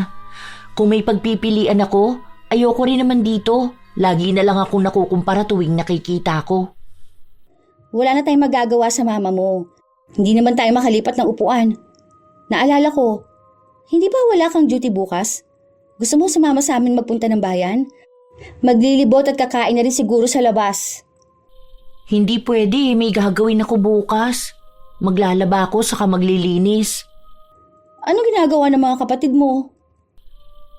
Kung may pagpipilian ako, ayoko rin naman dito. Lagi na lang akong nakukumpara tuwing nakikita ko. Wala na tayong magagawa sa mama mo. Hindi naman tayo makalipat ng upuan. Naalala ko, hindi ba wala kang duty bukas? Gusto mo sumama sa amin magpunta ng bayan? Maglilibot at kakain na rin siguro sa labas. Hindi pwede, may gagawin ako bukas. Maglalaba ako saka maglilinis. Ano ginagawa ng mga kapatid mo?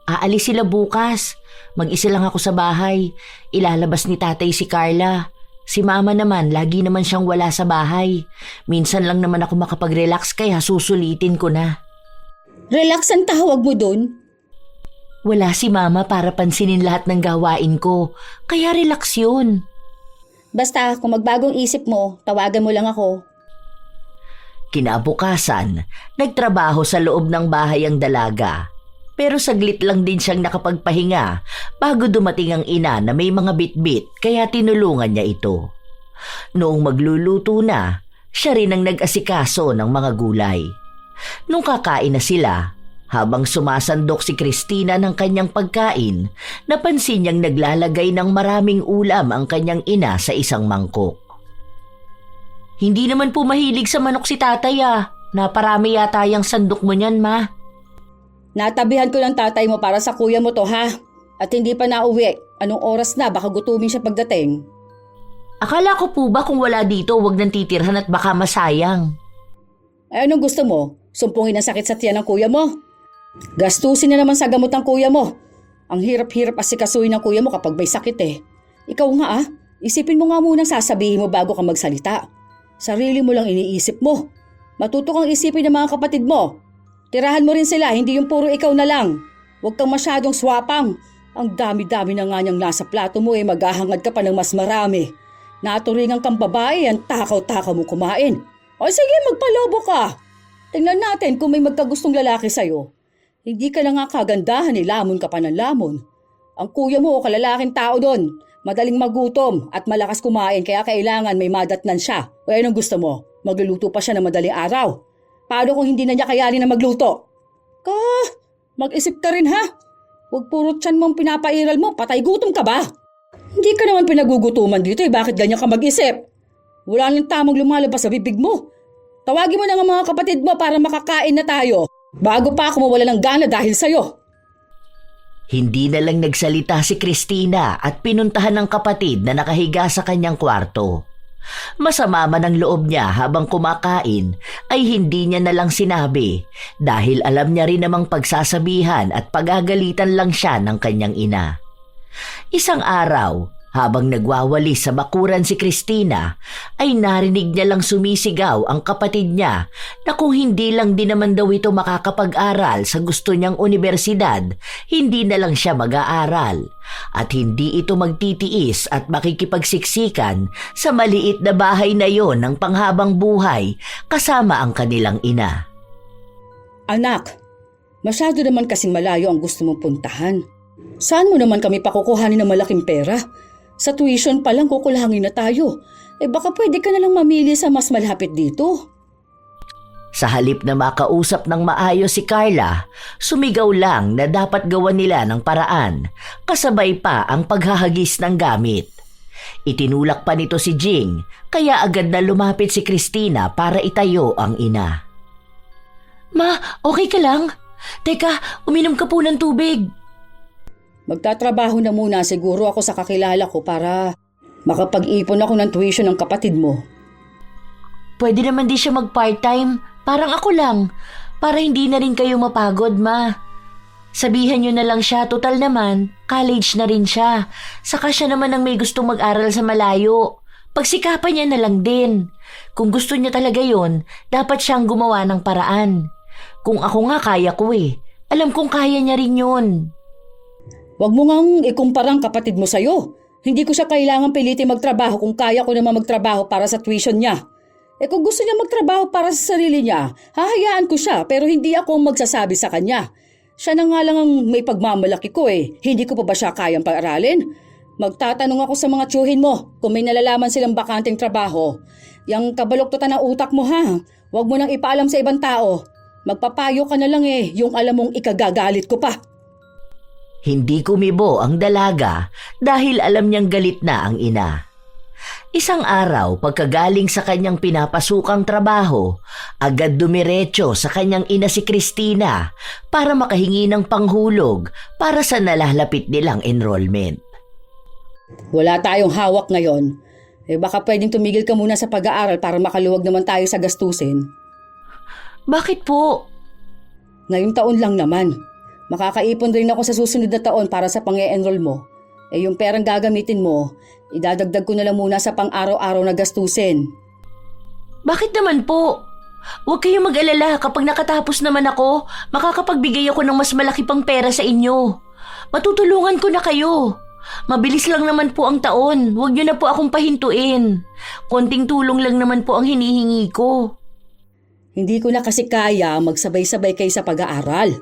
Aalis sila bukas. Mag-isa lang ako sa bahay. Ilalabas ni tatay si Carla. Si Mama naman, lagi naman siyang wala sa bahay. Minsan lang naman ako makapag-relax kaya susulitin ko na. Relax ang tawag mo dun? Wala si Mama para pansinin lahat ng gawain ko. Kaya relax yun. Basta kung magbagong isip mo, tawagan mo lang ako. Kinabukasan, nagtrabaho sa loob ng bahay ang dalaga. Pero saglit lang din siyang nakapagpahinga bago dumating ang ina na may mga bitbit kaya tinulungan niya ito. Noong magluluto na, siya rin ang nag-asikaso ng mga gulay. Nung kakain na sila, habang sumasandok si Christina ng kanyang pagkain, napansin niyang naglalagay ng maraming ulam ang kanyang ina sa isang mangkok. Hindi naman po mahilig sa manok si tatay ah. Naparami yata yung sandok mo niyan, Ma. Natabihan ko ng tatay mo para sa kuya mo to ha. At hindi pa nauwi. Anong oras na baka gutumin siya pagdating? Akala ko po ba kung wala dito wag nang titirhan at baka masayang. Eh anong gusto mo? Sumpungin ang sakit sa tiyan ng kuya mo? Gastusin na naman sa gamot ng kuya mo. Ang hirap-hirap asikasuhin ng kuya mo kapag may sakit eh. Ikaw nga isipin mo nga munang sasabihin mo bago ka magsalita. Sarili mo lang iniisip mo. Matuto kang isipin ng mga kapatid mo. Tirahan mo rin sila, hindi yung puro ikaw na lang. Huwag kang masyadong swapang. Ang dami-dami na nga niyang nasa plato mo maghahangad ka pa ng mas marami. Naturingan kang babae, ang takaw-takaw mo kumain. O sige, magpalobo ka. Tingnan natin kung may magkagustong lalaki sa'yo. Hindi ka na nga kagandahan lamon ka pa ng lamon. Ang kuya mo, kalalaking tao doon. Madaling magutom at malakas kumain kaya kailangan may madatnan siya. O anong gusto mo? Magluluto pa siya ng madaling araw. Paano kung hindi na niya kayanin na magluto? Mag-isip ka rin ha? Huwag puro tiyan mong pinapairal mo, patay gutom ka ba? Hindi ka naman pinagugutuman dito bakit ganyan ka mag-isip? Wala nang tamang lumalabas sa bibig mo. Tawagin mo na nga mga kapatid mo para makakain na tayo. Bago pa ako mawala ng gana dahil sa'yo. Hindi na lang nagsalita si Christina at pinuntahan ng kapatid na nakahiga sa kanyang kwarto. Masama man ang loob niya habang kumakain ay hindi niya na lang sinabi dahil alam niya rin namang pagsasabihan at pagagalitan lang siya ng kanyang ina. Isang araw, habang nagwawalis sa bakuran si Christina, ay narinig niya lang sumisigaw ang kapatid niya na kung hindi lang din naman daw ito makakapag-aral sa gusto niyang universidad, hindi na lang siya mag-aaral at hindi ito magtitiis at makikipagsiksikan sa maliit na bahay na yon ng panghabang buhay kasama ang kanilang ina. Anak, masyado naman kasing malayo ang gusto mong puntahan. Saan mo naman kami pakukuhanin ng malaking pera? Sa tuition pa lang kukulangin na tayo. Baka pwede ka na lang mamili sa mas malapit dito. Sa halip na makausap ng maayos si Carla, sumigaw lang na dapat gawan nila ng paraan, kasabay pa ang paghahagis ng gamit. Itinulak pa nito si Jing, kaya agad na lumapit si Christina para itayo ang ina. Ma, okay ka lang? Teka, uminom ka po ng tubig. Magtatrabaho na muna siguro ako sa kakilala ko para makapag-ipon ako ng tuition ng kapatid mo. Pwede naman di siya mag-part-time. Parang ako lang. Para hindi na rin kayo mapagod, ma. Sabihan niyo na lang siya, total naman, college na rin siya. Saka siya naman ang may gustong mag-aral sa malayo. Pagsikapan niya na lang din. Kung gusto niya talaga yon, dapat siyang gumawa ng paraan. Kung ako nga kaya ko Alam kong kaya niya rin yun. Huwag mo ngang ikumpara ang kapatid mo sa'yo. Hindi ko siya kailangan pilitin magtrabaho kung kaya ko naman magtrabaho para sa tuition niya. Kung gusto niya magtrabaho para sa sarili niya, hahayaan ko siya pero hindi ako magsasabi sa kanya. Siya na nga lang ang may pagmamalaki ko Hindi ko pa ba siya kayang pag-aralin? Magtatanong ako sa mga tiyuhin mo kung may nalalaman silang bakanteng trabaho. Yang kabaloktotan ng utak mo ha. Huwag mo nang ipaalam sa ibang tao. Magpapayo ka na lang yung alam mong ikagagalit ko pa. Hindi kumibo ang dalaga dahil alam niyang galit na ang ina. Isang araw pagkagaling sa kanyang pinapasukang trabaho, agad dumiretso sa kanyang ina si Christina para makahingi ng panghulog para sa nalalapit nilang enrollment. Wala tayong hawak ngayon. Baka pwedeng tumigil ka muna sa pag-aaral para makaluwag naman tayo sa gastusin. Bakit po? Ngayong taon lang naman. Makakaipon rin ako sa susunod na taon para sa pang-e-enroll mo. Yung perang gagamitin mo, idadagdag ko na lang muna sa pang-araw-araw na gastusin. Bakit naman po? Huwag kayong mag-alala, kapag nakatapos naman ako, makakapagbigay ako ng mas malaki pang pera sa inyo. Matutulungan ko na kayo. Mabilis lang naman po ang taon, huwag niyo na po akong pahintuin. Konting tulong lang naman po ang hinihingi ko. Hindi ko na kasi kaya magsabay-sabay kayo sa pag-aaral.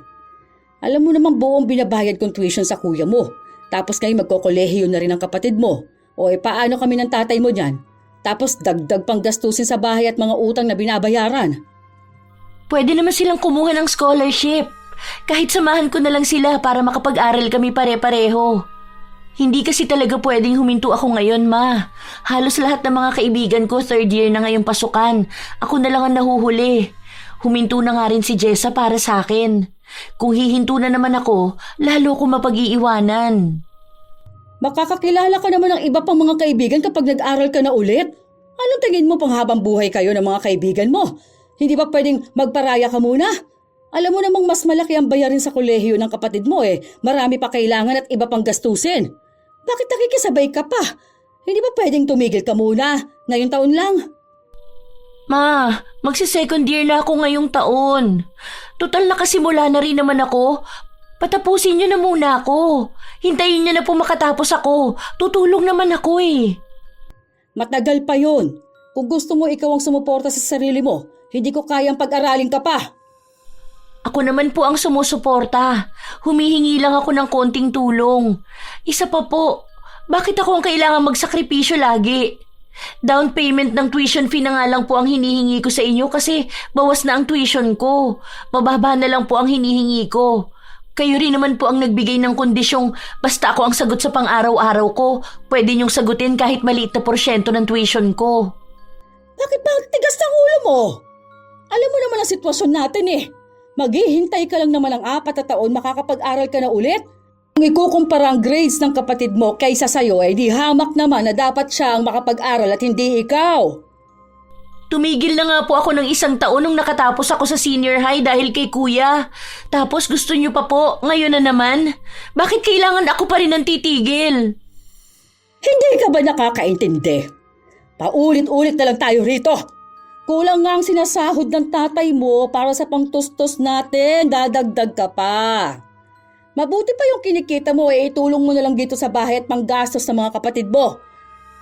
Alam mo namang buong binabayad kong tuition sa kuya mo. Tapos ngayon magkokolehiyo na rin ang kapatid mo. Paano kami ng tatay mo dyan? Tapos dagdag pang gastusin sa bahay at mga utang na binabayaran. Pwede naman silang kumuha ng scholarship. Kahit samahan ko na lang sila para makapag-aral kami pare-pareho. Hindi kasi talaga pwedeng huminto ako ngayon, ma. Halos lahat ng mga kaibigan ko 3rd year na ngayong pasukan. Ako na lang ang nahuhuli. Huminto na nga rin si Jessa para sa akin. Kung hihinto na naman ako, lalo ko mapag-iiwanan. Makakakilala ka naman ng iba pang mga kaibigan kapag nag-aral ka na ulit. Anong tingin mo panghabang buhay kayo ng mga kaibigan mo? Hindi ba pwedeng magparaya ka muna? Alam mo namang mas malaki ang bayarin sa kolehiyo ng kapatid mo Marami pa kailangan at iba pang gastusin. Bakit nakikisabay ka pa? Hindi ba pwedeng tumigil ka muna? Ngayong taon lang. Ma, magsi-2nd year na ako ngayong taon. Total nakasimula na rin naman ako. Patapusin niyo na muna ako. Hintayin niyo na po makatapos ako. Tutulong naman ako Matagal pa yun. Kung gusto mo ikaw ang sumuporta sa sarili mo, hindi ko kayang pag-aralin ka pa. Ako naman po ang sumusuporta. Humihingi lang ako ng konting tulong. Isa pa po, Bakit ako ang kailangan magsakripisyo lagi? Down payment ng tuition fee na nga lang po ang hinihingi ko sa inyo kasi bawas na ang tuition ko. Mababa na lang po ang hinihingi ko. Kayo rin naman po ang nagbigay ng kondisyong basta ako ang sagot sa pang-araw-araw ko, pwede niyong sagutin kahit maliit na porsyento ng tuition ko. Bakit ba ang tigas ng ulo mo? Alam mo naman ang sitwasyon natin eh. Maghihintay ka lang naman ng 4 na taon makakapag-aral ka na ulit. Kung ikukumpara ang grades ng kapatid mo kaysa sa'yo, di hamak naman na dapat siya ang makapag-aral at hindi ikaw. Tumigil na nga po ako ng 1 taon nung nakatapos ako sa senior high dahil kay kuya. Tapos gusto niyo pa po, ngayon na naman. Bakit kailangan ako pa rin ng titigil? Hindi ka ba nakakaintindi? Paulit-ulit na lang tayo rito. Kulang nga ang sinasahod ng tatay mo para sa pangtustos natin, dadagdag ka pa. Mabuti pa yung kinikita mo itulong mo na lang dito sa bahay at panggastos ng mga kapatid mo.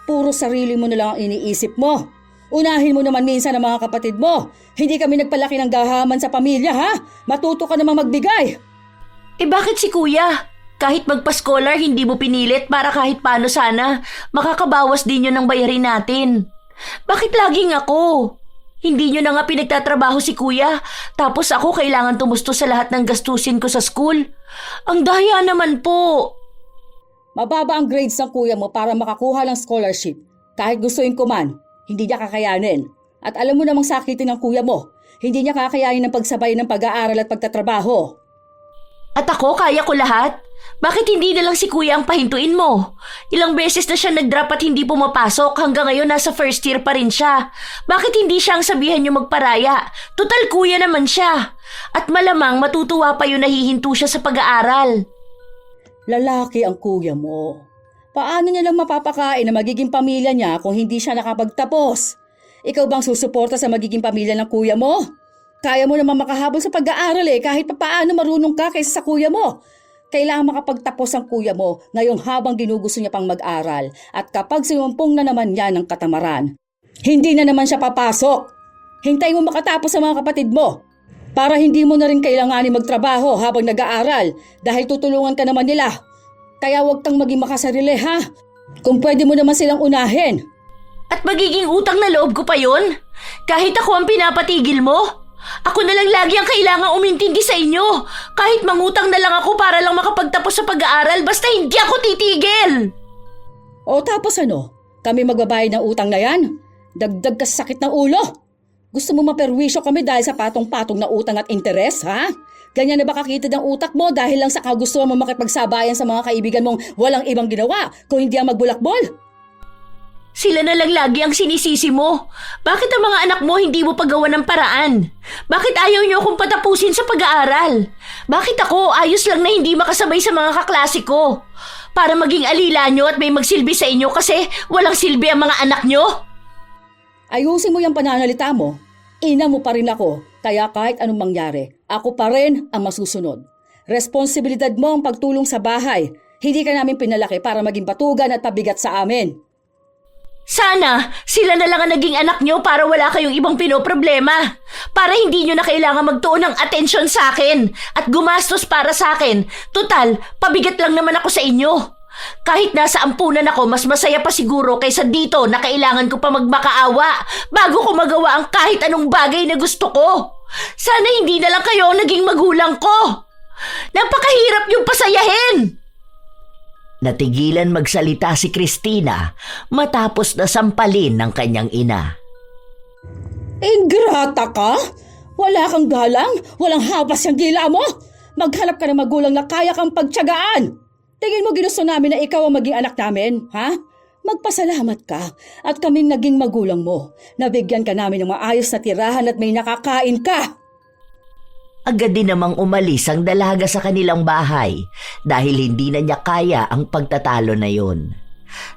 Puro sarili mo na lang ang iniisip mo. Unahin mo naman minsan ang mga kapatid mo. Hindi kami nagpalaki ng gahaman sa pamilya, ha? Matuto ka namang magbigay. Bakit si kuya? Kahit magpa-scholar, hindi mo pinilit para kahit paano sana makakabawas din yun ng bayarin natin. Bakit laging ako? Hindi nyo na nga pinagtatrabaho si kuya, tapos ako kailangan tumusto sa lahat ng gastusin ko sa school. Ang daya naman po. Mababa ang grades ng kuya mo para makakuha ng scholarship. Kahit gustuin ko man, hindi niya kakayanin. At alam mo namang sakitin ng kuya mo, hindi niya kakayanin ng pagsabay ng pag-aaral at pagtatrabaho. At ako, kaya ko lahat? Bakit hindi na lang si kuya ang pahintuin mo? Ilang beses na siya nag-drop at hindi pumapasok, hanggang ngayon nasa first year pa rin siya. Bakit hindi siya ang sabihan niyo magparaya? Total kuya naman siya. At malamang matutuwa pa yun nahihinto siya sa pag-aaral. Lalaki ang kuya mo. Paano niya lang mapapakain na magiging pamilya niya kung hindi siya nakapagtapos? Ikaw bang susuporta sa magiging pamilya ng kuya mo? Kaya mo naman makahabol sa pag-aaral kahit paano marunong ka kaysa sa kuya mo. Kailangan makapagtapos ang kuya mo ngayong habang ginugusto niya pang mag-aral at kapag sinumpong na naman niya ng katamaran, hindi na naman siya papasok. Hintay mo makatapos sa mga kapatid mo para hindi mo na rin kailanganin magtrabaho habang nag-aaral dahil tutulungan ka naman nila. Kaya huwag kang maging makasarili, ha? Kung pwede mo naman silang unahin. At magiging utang na loob ko pa yon? Kahit ako ang pinapatigil mo? Ako na lang lagi ang kailangang umintindi sa inyo. Kahit mangutang na lang ako para lang makapagtapos sa pag-aaral, basta hindi ako titigil. O tapos ano? Kami magbabayad ng utang na yan? Dagdag ka sa sakit ng ulo? Gusto mo maperwisyo kami dahil sa patong-patong na utang at interes, ha? Ganyan na ba kakita ng utak mo dahil lang sa kagustuhan mo makipagsabayan sa mga kaibigan mong walang ibang ginawa kung hindi ang magbulakbol? Sila na lang lagi ang sinisisi mo. Bakit ang mga anak mo hindi mo pagawa ng paraan? Bakit ayaw niyo akong patapusin sa pag-aaral? Bakit ako ayos lang na hindi makasabay sa mga kaklase ko? Para maging alila niyo at may magsilbi sa inyo kasi walang silbi ang mga anak niyo? Ayusin mo yung pananalita mo. Ina mo pa rin ako, kaya kahit anong mangyari, ako pa rin ang masusunod. Responsibilidad mo ang pagtulong sa bahay. Hindi ka namin pinalaki para maging batugan at pabigat sa amin. Sana sila na lang ang naging anak nyo para wala kayong ibang pinoproblema. Para hindi nyo na kailangan magtuon ng atensyon sa akin at gumastos para sa akin. Total, pabigat lang naman ako sa inyo. Kahit nasa ampunan ako, mas masaya pa siguro kaysa dito na kailangan ko pa magmakaawa bago ko magawa ang kahit anong bagay na gusto ko. Sana hindi na lang kayo naging magulang ko. Napakahirap yung pasayahin. Natigilan magsalita si Christina matapos na sampalin ng kanyang ina. Ingrata ka? Wala kang galang? Walang habas yung dila mo? Maghanap ka ng magulang na kaya kang pagtiyagaan. Tingin mo ginusto namin na ikaw ang maging anak namin, ha? Magpasalamat ka at kaming naging magulang mo. Nabigyan ka namin ng maayos na tirahan at may nakakain ka. Agad din namang umalis ang dalaga sa kanilang bahay dahil hindi na niya kaya ang pagtatalo na yon.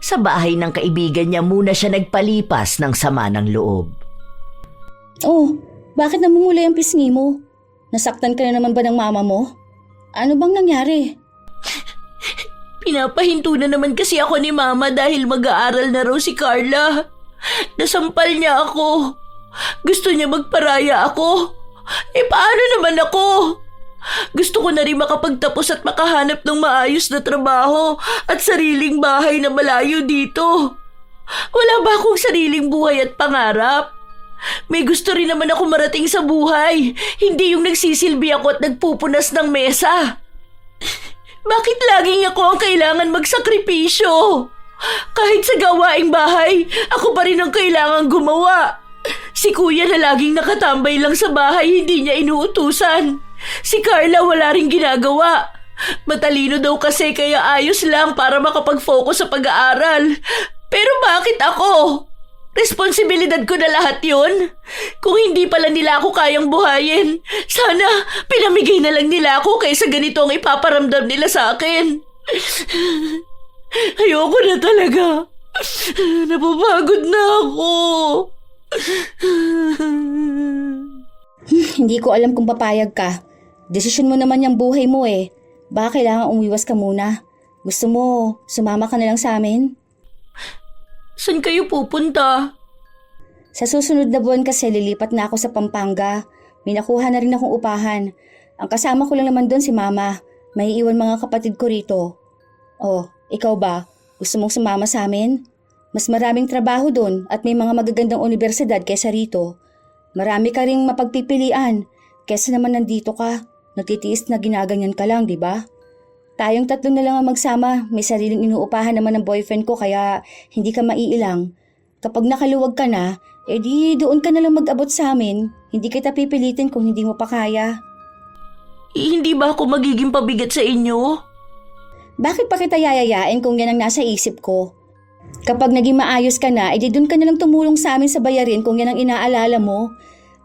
Sa bahay ng kaibigan niya muna siya nagpalipas ng sama ng loob. Oh, bakit namumula ang pisngi mo? Nasaktan ka na naman ba ng mama mo? Ano bang nangyari? Pinapahinto na naman kasi ako ni Mama dahil mag-aaral na raw si Carla. Nasampal niya ako. Gusto niya magparaya ako. Paano naman ako? Gusto ko na rin makapagtapos at makahanap ng maayos na trabaho at sariling bahay na malayo dito. Wala ba akong sariling buhay at pangarap? May gusto rin naman ako marating sa buhay, hindi yung nagsisilbi ako at nagpupunas ng mesa. Bakit laging ako ang kailangan magsakripisyo? Kahit sa gawaing bahay, ako pa rin ang kailangan gumawa. Si kuya na laging nakatambay lang sa bahay, hindi niya inuutusan. Si Carla wala ring ginagawa. Matalino daw kasi kaya ayos lang para makapag-focus sa pag-aaral. Pero bakit ako? Responsibilidad ko na lahat yun. Kung hindi pala nila ako kayang buhayin, sana pinamigay na lang nila ako kaysa ganito ang ipaparamdam nila sa akin. Ayoko na talaga. Napapagod na ako. Hindi ko alam kung papayag ka. Desisyon mo naman yung buhay mo eh. Baka kailangan umiwas ka muna. Gusto mo, sumama ka na lang sa amin? Saan kayo pupunta? Sa susunod na buwan kasi lilipat na ako sa Pampanga. May nakuha na rin akong upahan. Ang kasama ko lang naman doon si Mama. May iwan mga kapatid ko rito. Oh, ikaw ba? Gusto mong sumama sa amin? Mas maraming trabaho doon at may mga magagandang universidad kaysa rito. Marami ka ring mapagpipilian kaysa naman nandito ka. Nagtitiis na ginaganyan ka lang, di ba? Tayong tatlo na lang ang magsama. May sariling inuupahan naman ng boyfriend ko kaya hindi ka maiilang. Kapag nakaluwag ka na, edi doon ka na lang mag-abot sa amin. Hindi kita pipilitin kung hindi mo pa kaya. Hindi ba ako magiging pabigat sa inyo? Bakit pa kita yayayain kung yan ang nasa isip ko? Kapag naging maayos ka na, edi doon ka na lang tumulong sa amin sa bayarin kung yan ang inaalala mo.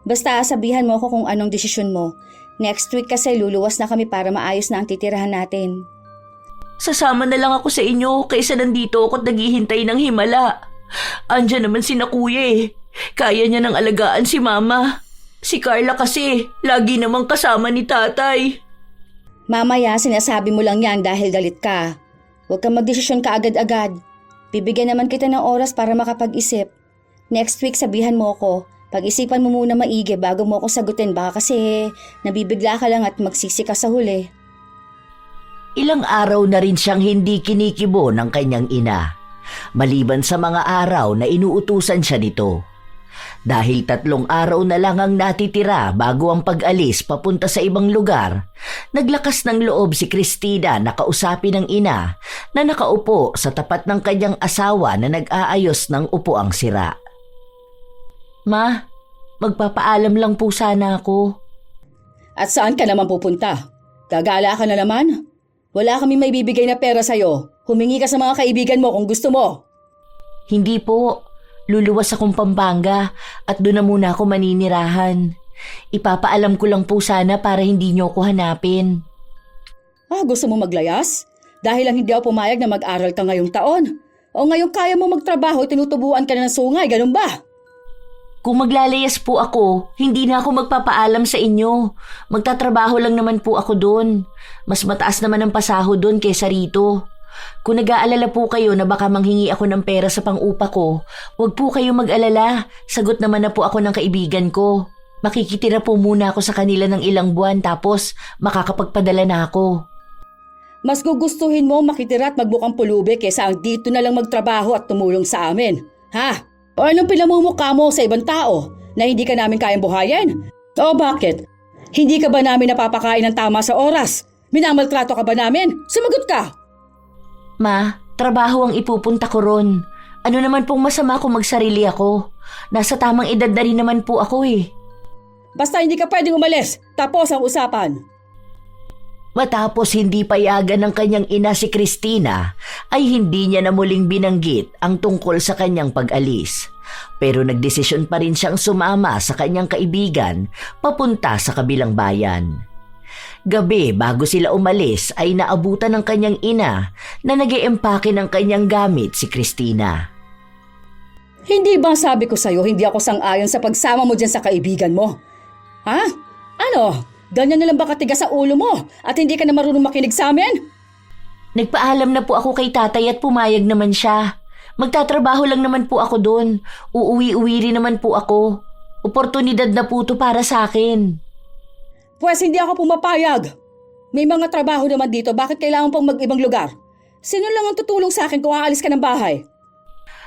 Basta sabihan mo ako kung anong desisyon mo. Next week kasi luluwas na kami para maayos na ang titirahan natin. Sasama na lang ako sa inyo kaysa nandito ako at naghihintay ng himala. Andiyan naman si na kuya eh. Kaya niya nang alagaan si mama. Si Carla kasi, lagi namang kasama ni tatay. Mamaya sinasabi mo lang yan dahil galit ka. Huwag kang magdesisyon ka agad-agad. Bibigyan naman kita ng oras para makapag-isip. Next week sabihan mo ako. Pag-isipan mo muna maigi bago mo ako sagutin baka kasi nabibigla ka lang at magsisi ka sa huli. Ilang araw na rin siyang hindi kinikibo ng kanyang ina, maliban sa mga araw na inuutusan siya nito. Dahil 3 araw na lang ang natitira bago ang pag-alis papunta sa ibang lugar, naglakas ng loob si Cristina na kausapin ng ina na nakaupo sa tapat ng kanyang asawa na nag-aayos ng upuang sira. Ma, magpapaalam lang po sana ako. At saan ka naman pupunta? Gagala ka na naman? Wala kami may bibigay na pera sa'yo. Humingi ka sa mga kaibigan mo kung gusto mo. Hindi po. Luluwas akong Pampanga at doon na muna ako maninirahan. Ipapaalam ko lang po sana para hindi niyo ako hanapin. Gusto mo maglayas? Dahil lang hindi ako pumayag na mag-aral ka ngayong taon. O ngayong kaya mo magtrabaho, tinutubuan ka na ng sungay, ganun ba? Kung maglalayas po ako, hindi na ako magpapaalam sa inyo. Magtatrabaho lang naman po ako doon. Mas mataas naman ang pasahod doon kaysa rito. Kung nag-aalala po kayo na baka manghingi ako ng pera sa pang-upa ko, huwag po kayo mag-alala. Sagot naman na po ako ng kaibigan ko. Makikitira po muna ako sa kanila ng ilang buwan tapos makakapagpadala na ako. Mas gugustuhin mo makitira at magbukang pulubi kaysa ang dito na lang magtrabaho at tumulong sa amin. Ha? O anong pinamumukha mo sa ibang tao na hindi ka namin kayang buhayin? O bakit? Hindi ka ba namin napapakain ng tama sa oras? Minamaltrato ka ba namin? Sumagot ka! Ma, trabaho ang ipupunta ko ron. Ano naman pong masama kung magsarili ako? Nasa tamang edad na rin naman po ako eh. Basta hindi ka pwedeng umalis. Tapos ang usapan. Matapos hindi payagan ng kanyang ina si Cristina, ay hindi niya na muling binanggit ang tungkol sa kanyang pag-alis. Pero nagdesisyon pa rin siyang sumama sa kanyang kaibigan papunta sa kabilang bayan. Gabi bago sila umalis ay naabutan ng kanyang ina na nag-eempake ng kanyang gamit si Cristina. Hindi ba sabi ko sa'yo hindi ako sang-ayon sa pagsama mo dyan sa kaibigan mo? Ha? Ano? Ganyan na lang ba katigas sa ulo mo at hindi ka na marunong makinig sa amin? Nagpaalam na po ako kay tatay at pumayag naman siya. Magtatrabaho lang naman po ako doon. Uuwi-uwi rin naman po ako. Oportunidad na po to para sa akin. Pwes hindi ako pumapayag. May mga trabaho naman dito, bakit kailangan pang mag-ibang lugar? Sino lang ang tutulong sa akin kung aalis ka ng bahay?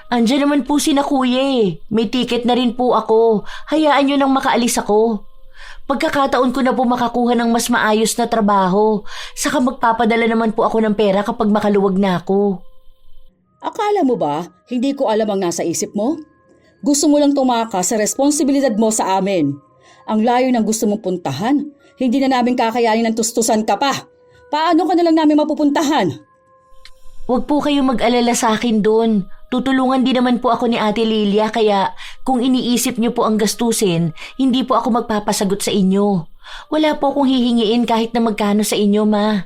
Andiyan naman po si na kuya eh. May ticket na rin po ako. Hayaan nyo nang makaalis ako. Pagkakataon ko na po makakuha ng mas maayos na trabaho. Saka magpapadala naman po ako ng pera kapag makaluwag na ako. Akala mo ba, hindi ko alam ang nasa isip mo? Gusto mo lang tumakas sa responsibilidad mo sa amin. Ang layo ng gusto mong puntahan. Hindi na namin kakayanin ng tustusan ka pa. Paano ka na lang namin mapupuntahan? Huwag po kayong mag-alala sa akin doon. Tutulungan din naman po ako ni Ate Lilia kaya kung iniisip niyo po ang gastusin, hindi po ako magpapasagot sa inyo. Wala po akong hihingiin kahit na magkano sa inyo, Ma.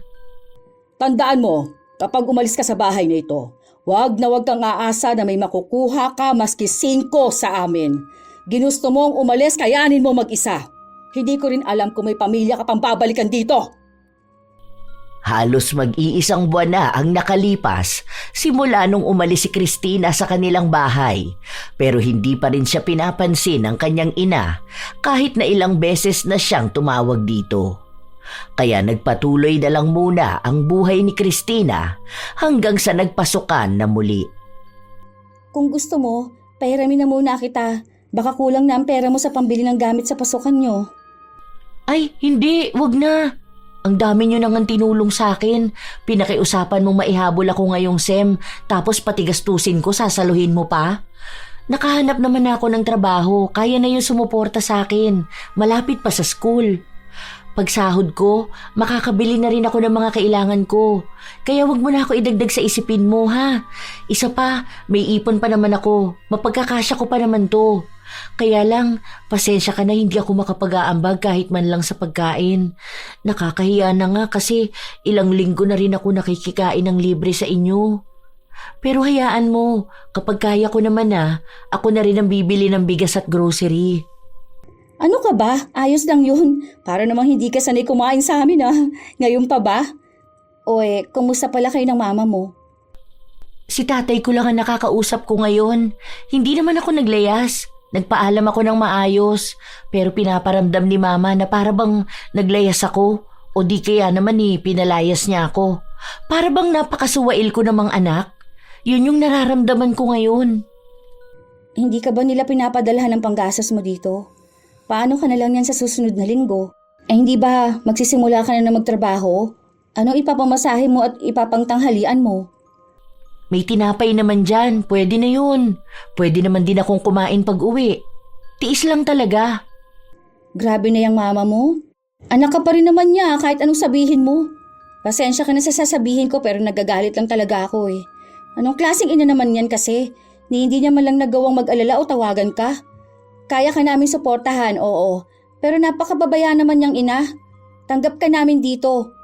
Tandaan mo, kapag umalis ka sa bahay na ito, wag na wag kang aasa na may makukuha ka maski 5 sa amin. Ginusto mong umalis, kayanin mo mag-isa. Hindi ko rin alam kung may pamilya ka pang babalikan dito. Halos mag-iisang buwan na ang nakalipas simula nung umalis si Christina sa kanilang bahay. Pero hindi pa rin siya pinapansin ng kanyang ina kahit na ilang beses na siyang tumawag dito. Kaya nagpatuloy na lang muna ang buhay ni Christina hanggang sa nagpasukan na muli. Kung gusto mo, pahiramin na muna kita. Baka kulang na ang pera mo sa pambili ng gamit sa pasukan nyo. Ay, hindi. Wag na. Ang dami nyo nang tinulong sa akin. Pinakiusapan mong maihabol ako ngayong SEM tapos pati gastusin ko sasaluhin mo pa. Nakahanap naman ako ng trabaho. Kaya na yung sumuporta sa akin. Malapit pa sa school. Pag sahod ko, makakabili na rin ako ng mga kailangan ko. Kaya wag mo na ako idagdag sa isipin mo, ha? Isa pa, may ipon pa naman ako. Mapagkakasya ko pa naman to. Kaya lang, pasensya ka na hindi ako makapag-aambag kahit man lang sa pagkain. Nakakahiya na nga kasi ilang linggo na rin ako nakikikain ng libre sa inyo. Pero hayaan mo, kapag kaya ko naman ako na rin ang bibili ng bigas at grocery. Ano ka ba? Ayos lang yun. Para namang hindi ka sanay kumain sa amin Ngayon pa ba? O kumusta pala kayo ng mama mo? Si tatay ko lang ang nakakausap ko ngayon. Hindi naman ako naglayas. Nagpaalam ako ng maayos. Pero pinaparamdam ni mama na para bang naglayas ako. O di kaya naman pinalayas niya ako. Para bang napakasuwail ko namang anak. Yun yung nararamdaman ko ngayon. Hindi ka ba nila pinapadalhan ng panggastos mo dito? Paano ka na lang yan sa susunod na linggo? Hindi ba magsisimula ka na magtrabaho? Ano ipapamasahe mo at ipapangtanghalian mo? May tinapay naman dyan. Pwede na yun. Pwede naman din akong kumain pag uwi. Tiis lang talaga. Grabe na yung mama mo. Anak ka pa rin naman niya kahit anong sabihin mo. Pasensya ka na sa sasabihin ko pero nagagalit lang talaga ako Anong klaseng ina naman yan kasi? Hindi niya man lang nagawang mag-alala o tawagan ka? Kaya ka namin suportahan, oo. Pero napakababaya naman niyang ina. Tanggap ka namin dito.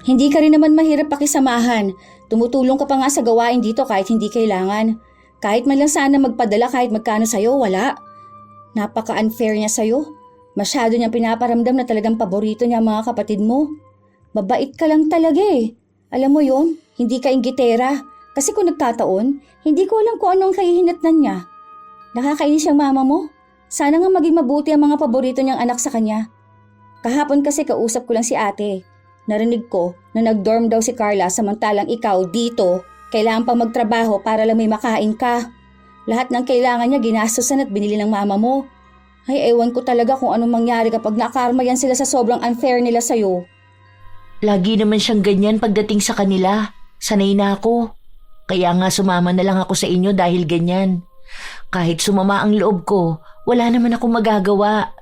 Hindi ka rin naman mahirap pakisamahan. Tumutulong ka pa nga sa gawain dito kahit hindi kailangan. Kahit man lang sana magpadala kahit magkano sa'yo, wala. Napaka-unfair niya sa'yo. Masyado niyang pinaparamdam na talagang paborito niya ang mga kapatid mo. Babait ka lang talaga Alam mo yon, hindi ka inggitera. Kasi kung nagkataon, hindi ko alam kung anong kahihinatnan niya. Nakakainis yung mama mo. Sana nga maging mabuti ang mga paborito niyang anak sa kanya. Kahapon kasi kausap ko lang si ate. Narinig ko na nag-dorm daw si Carla samantalang ikaw dito, kailangan pang magtrabaho para lang may makain ka. Lahat ng kailangan niya ginastosan at binili ng mama mo. Ay ewan ko talaga kung anong mangyari kapag nakarma yan sila sa sobrang unfair nila sa'yo. Lagi naman siyang ganyan pagdating sa kanila. Sanay na ako. Kaya nga sumama na lang ako sa inyo dahil ganyan. Kahit sumama ang loob ko, wala naman akong magagawa.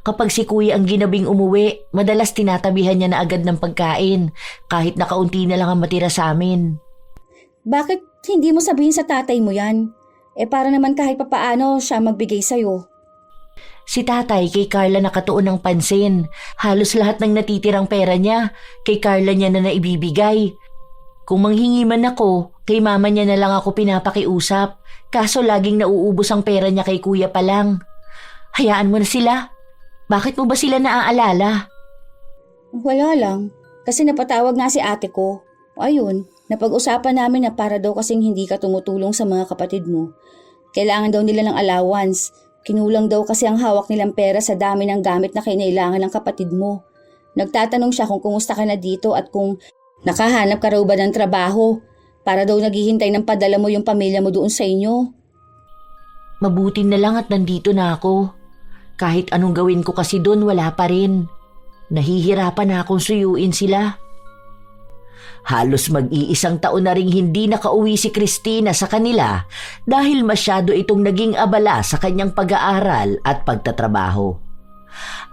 Kapag si kuya ang ginabing umuwi, madalas tinatabihan niya na agad ng pagkain, kahit na kaunti na lang ang matira sa amin. Bakit hindi mo sabihin sa tatay mo yan? Para naman kahit papaano siya magbigay sa'yo. Si tatay kay Carla nakatuon ng pansin. Halos lahat ng natitirang pera niya, kay Carla niya na naibibigay. Kung manghingi man ako, kay mama niya na lang ako pinapakiusap. Kaso laging nauubos ang pera niya kay kuya pa lang. Hayaan mo na sila. Bakit mo ba sila naaalala? Wala lang. Kasi napatawag nga si ate ko. Ayun, napag-usapan namin na para daw kasing hindi ka tumutulong sa mga kapatid mo. Kailangan daw nila ng allowance. Kinulang daw kasi ang hawak nilang pera sa dami ng gamit na kinailangan ng kapatid mo. Nagtatanong siya kung kumusta ka na dito at kung nakahanap ka raw ba ng trabaho para daw naghihintay ng padala mo yung pamilya mo doon sa inyo. Mabuti na lang at nandito na ako. Kahit anong gawin ko kasi doon, wala pa rin. Nahihirapan na akong suyuin sila. Halos mag-iisang taon na ring hindi nakauwi si Christina sa kanila dahil masyado itong naging abala sa kanyang pag-aaral at pagtatrabaho.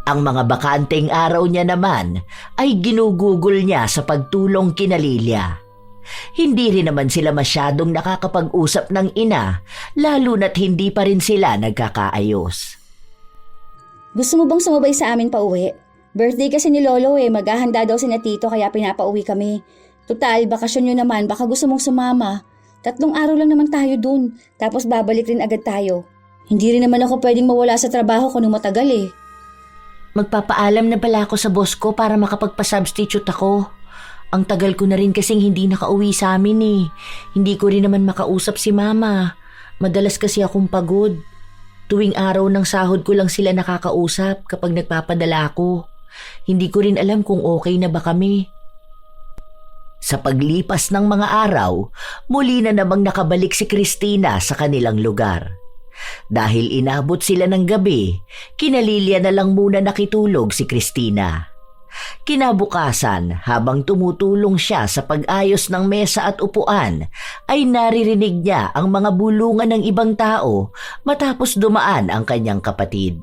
Ang mga bakanteng araw niya naman ay ginugugol niya sa pagtulong kina Lilia. Hindi rin naman sila masyadong nakakapag-usap ng ina, lalo na't hindi pa rin sila nagkakaayos. Gusto mo bang sumabay sa amin pa uwi? Birthday kasi ni Lolo maghahanda daw si na Tito kaya pinapauwi kami. Total, bakasyon nyo naman, baka gusto mong sumama. 3 araw lang naman tayo dun, tapos babalik rin agad tayo. Hindi rin naman ako pwedeng mawala sa trabaho kung matagal Magpapaalam na pala ako sa boss ko para makapagpa-substitute ako. Ang tagal ko na rin kasing hindi nakauwi sa amin. Hindi ko rin naman makausap si mama. Madalas kasi akong pagod. Tuwing araw ng sahod ko lang sila nakakausap kapag nagpapadala ako. Hindi ko rin alam kung okay na ba kami. Sa paglipas ng mga araw, muli na namang nakabalik si Christina sa kanilang lugar. Dahil inabot sila ng gabi, kina Lilia na lang muna nakitulog si Christina. Kinabukasan, habang tumutulong siya sa pag-ayos ng mesa at upuan, ay naririnig niya ang mga bulungan ng ibang tao matapos dumaan ang kanyang kapatid.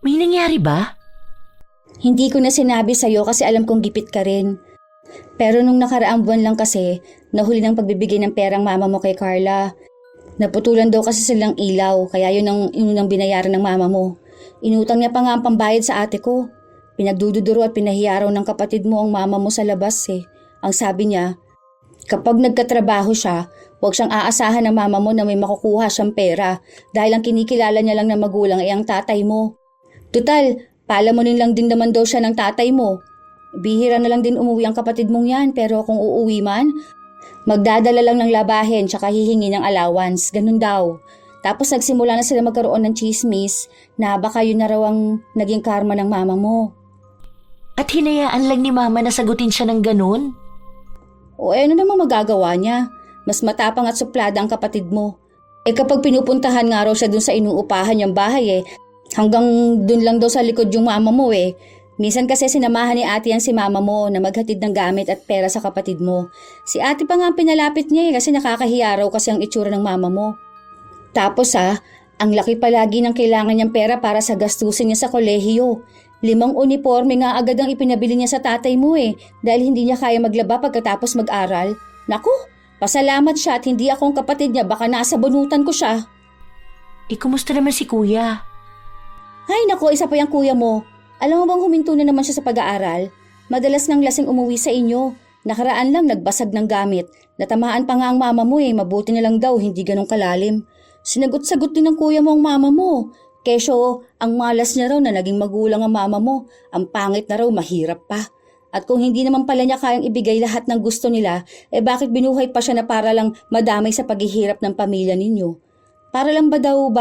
May nangyari ba? Hindi ko na sinabi sa'yo kasi alam kong gipit ka rin. Pero nung nakaraang buwan lang kasi, nahuli ng pagbibigay ng perang mama mo kay Carla. Naputulan daw kasi silang ilaw, kaya yun ang inunang binayaran ng mama mo. Inutang niya pa nga ang pambayad sa ate ko. Pinagdududuro at pinahiya raw ng kapatid mo ang mama mo sa labas Ang sabi niya, kapag nagkatrabaho siya, huwag siyang aasahan ng mama mo na may makukuha siyang pera dahil ang kinikilala niya lang na magulang ay ang tatay mo. Tutal, palamunin lang din naman daw siya ng tatay mo. Bihira na lang din umuwi ang kapatid mong yan pero kung uuwi man, magdadala lang ng labahin tsaka hihingi ng allowance, ganun daw. Tapos nagsimula na sila magkaroon ng chismis na baka yun na raw ang naging karma ng mama mo. At hinayaan lang ni mama na sagutin siya ng ganun? O ano namang magagawa niya? Mas matapang at suplada ang kapatid mo. Kapag pinupuntahan nga raw siya dun sa inuupahan niyang bahay hanggang dun lang daw sa likod yung mama mo Minsan kasi sinamahan ni ate yan si mama mo na maghatid ng gamit at pera sa kapatid mo. Si ate pa nga ang pinalapit niya kasi nakakahiya raw kasi ang itsura ng mama mo. Tapos ang laki palagi ng kailangan niyang pera para sa gastusin niya sa kolehiyo. 5 uniforme nga agad ang ipinabili niya sa tatay mo dahil hindi niya kaya maglaba pagkatapos mag-aral. Naku, pasalamat siya at hindi akong kapatid niya, baka nasa bunutan ko siya. Kumusta naman si kuya? Ay naku, isa pa yung kuya mo. Alam mo bang huminto na naman siya sa pag-aaral? Madalas nang lasing umuwi sa inyo. Nakaraan lang nagbasag ng gamit. Natamaan pa nga ang mama mo mabuti na lang daw hindi ganun kalalim. Sinagot-sagot din ng kuya mo ang mama mo. Kesyo, ang malas niya raw na naging magulang ang mama mo. Ang pangit na raw, mahirap pa. At kung hindi naman pala niya kayang ibigay lahat ng gusto nila, bakit binuhay pa siya na para lang madamay sa paghihirap ng pamilya ninyo? Para lang ba daw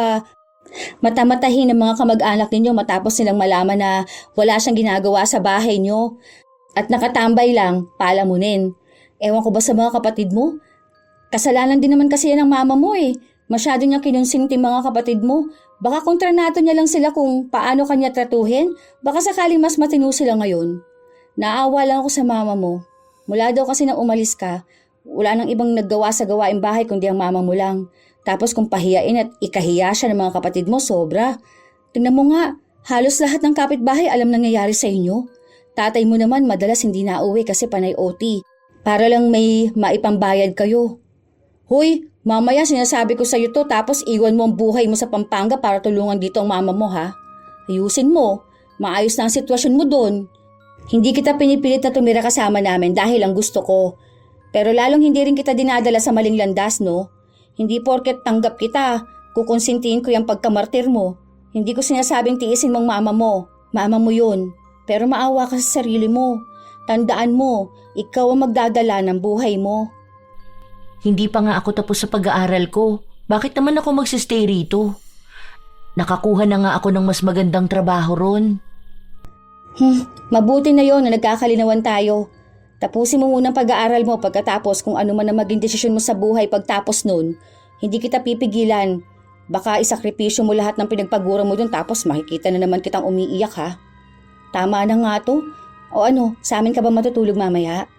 matamatahin ng mga kamag-anak ninyo matapos nilang malaman na wala siyang ginagawa sa bahay niyo at nakatambay lang, palamunin. Ewan ko ba sa mga kapatid mo? Kasalanan din naman kasi yan ng mama mo Masyado niya kinonsinti mga kapatid mo. Baka kontranato niya lang sila kung paano kanya tratuhin. Baka sakaling mas matino sila ngayon. Naawa lang ako sa mama mo. Mula daw kasi nang umalis ka, wala nang ibang naggawa sa gawaing bahay kundi ang mama mo lang. Tapos kung pahiyain at ikahiya siya ng mga kapatid mo, sobra. Tingnan mo nga, halos lahat ng kapitbahay alam nangyayari sa inyo. Tatay mo naman madalas hindi nauwi kasi panay OT. Para lang may maipambayad kayo. Hoy, mamaya sinasabi ko sa'yo to tapos iwan mo ang buhay mo sa Pampanga para tulungan dito ang mama mo Ayusin mo, maayos na ang sitwasyon mo doon. Hindi kita pinipilit na tumira kasama namin dahil ang gusto ko. Pero lalong hindi rin kita dinadala sa maling landas, no? Hindi porket tanggap kita, kukonsintihin ko yung pagkamartir mo. Hindi ko sinasabing tiisin mong mama mo. Mama mo yun. Pero maawa ka sa sarili mo. Tandaan mo, ikaw ang magdadala ng buhay mo. Hindi pa nga ako tapos sa pag-aaral ko. Bakit naman ako magsistay rito? Nakakuha na nga ako ng mas magandang trabaho ron. Mabuti na yon na nagkakalinawan tayo. Tapusin mo muna ang pag-aaral mo, pagkatapos kung ano man ang maging desisyon mo sa buhay pagtapos nun, hindi kita pipigilan. Baka isakripisyo mo lahat ng pinagpagura mo dun tapos makikita na naman kitang umiiyak ha. Tama na nga to. O ano, sa amin ka ba matutulog mamaya?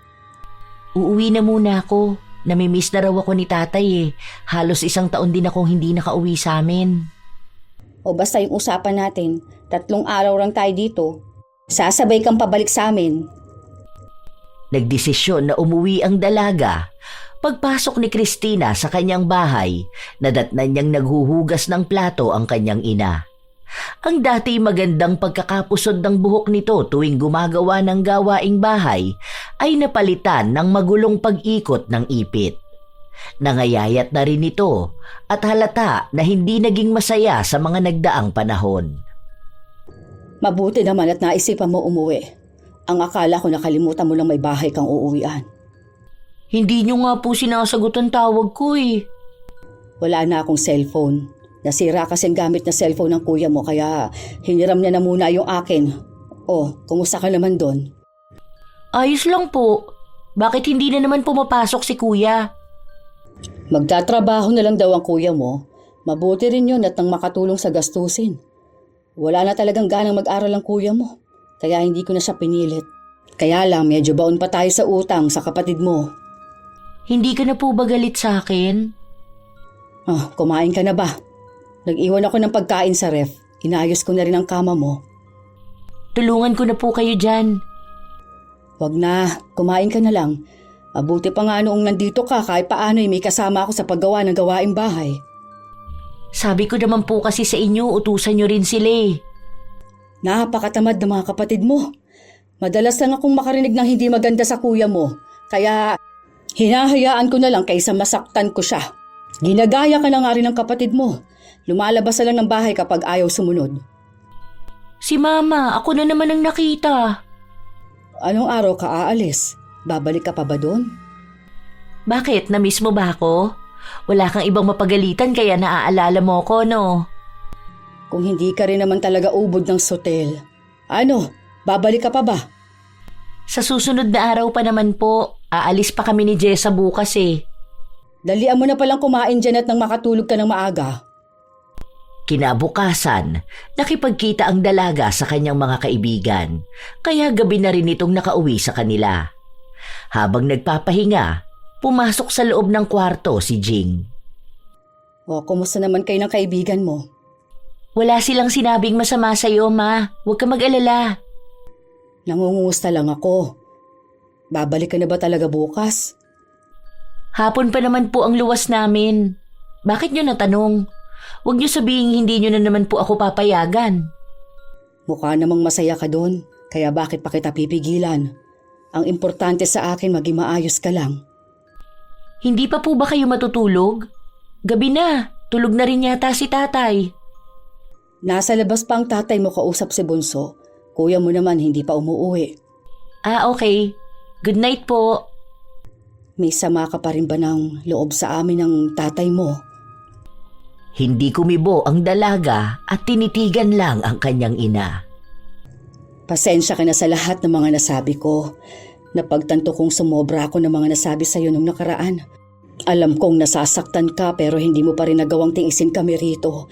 Uuwi na muna ako. Namimiss na raw ako ni tatay eh. Halos 1 taon din akong hindi nakauwi sa amin. O basta yung usapan natin, 3 araw lang tayo dito. Sasabay kang pabalik sa amin. Nagdesisyon na umuwi ang dalaga. Pagpasok ni Christina sa kanyang bahay, nadatnan niyang naghuhugas ng plato ang kanyang ina. Ang dati magandang pagkakapusod ng buhok nito tuwing gumagawa ng gawaing bahay ay napalitan ng magulong pag-ikot ng ipit. Nangayayat na rin ito at halata na hindi naging masaya sa mga nagdaang panahon. Mabuti naman at naisipan mo umuwi. Ang akala ko nakalimutan mo lang may bahay kang uuwian. Hindi niyo nga po sinasagot ang tawag ko eh. Wala na akong cellphone. Nasira kasi ang gamit na cellphone ng kuya mo kaya hiniram niya na muna yung akin. Oh, kumusta ka naman doon? Ayos lang po. Bakit hindi na naman pumapasok si kuya? Magtatrabaho na lang daw ang kuya mo. Mabuti rin yun at nang makatulong sa gastusin. Wala na talagang ganang mag-aral ang kuya mo. Kaya hindi ko na siya pinilit. Kaya lang medyo baon pa tayo sa utang sa kapatid mo. Hindi ka na po ba galit sa akin? Kumain ka na ba? Nag-iwan ako ng pagkain sa ref. Inayos ko na rin ang kama mo. Tulungan ko na po kayo dyan. Wag na, kumain ka na lang. Mabuti pa nga noong nandito ka kahit paano may kasama ako sa paggawa ng gawaing bahay. Sabi ko naman po kasi sa inyo, utusan nyo rin sila eh. Napakatamad ng mga kapatid mo. Madalas lang akong makarinig ng hindi maganda sa kuya mo. Kaya hinahayaan ko na lang kaysa masaktan ko siya. Ginagaya ka na nga rin ng kapatid mo. Lumalabas na lang ng bahay kapag ayaw sumunod. Si mama, ako na naman ang nakita. Anong araw ka aalis? Babalik ka pa ba doon? Bakit? Na-miss mo ba ako? Wala kang ibang mapagalitan kaya naaalala mo ko, no? Kung hindi ka rin naman talaga ubod ng sotel. Ano? Babalik ka pa ba? Sa susunod na araw pa naman po. Aalis pa kami ni Jessa bukas eh. Dalian mo na palang kumain dyan at nang makatulog ka ng maaga. Kinabukasan, nakipagkita ang dalaga sa kanyang mga kaibigan, kaya gabi na rin itong nakauwi sa kanila. Habang nagpapahinga, pumasok sa loob ng kwarto si Jing. O, kumusta naman kayo ng kaibigan mo? Wala silang sinabing masama sa'yo, ma. Huwag ka mag-alala. Nangungumusta lang ako. Babalik ka na ba talaga bukas? Hapon pa naman po ang luwas namin. Bakit nyo natanong? Huwag nyo sabihin hindi nyo na naman po ako papayagan. Mukha namang masaya ka doon, kaya bakit pa kita pipigilan? Ang importante sa akin maging maayos ka lang. Hindi pa po ba kayo matutulog? Gabi na, tulog na rin yata si tatay. Nasa labas pa ang tatay mo kausap si Bunso. Kuya mo naman hindi pa umuuwi. Okay. Good night po. May sama ka pa rin ba ng loob sa amin ng tatay mo? Hindi kumibo ang dalaga at tinitigan lang ang kanyang ina. Pasensya ka na sa lahat ng mga nasabi ko. Napagtanto kong sumobra ako ng mga nasabi sa iyo nung nakaraan. Alam kong nasasaktan ka pero hindi mo pa rin nagawang tiisin kami rito.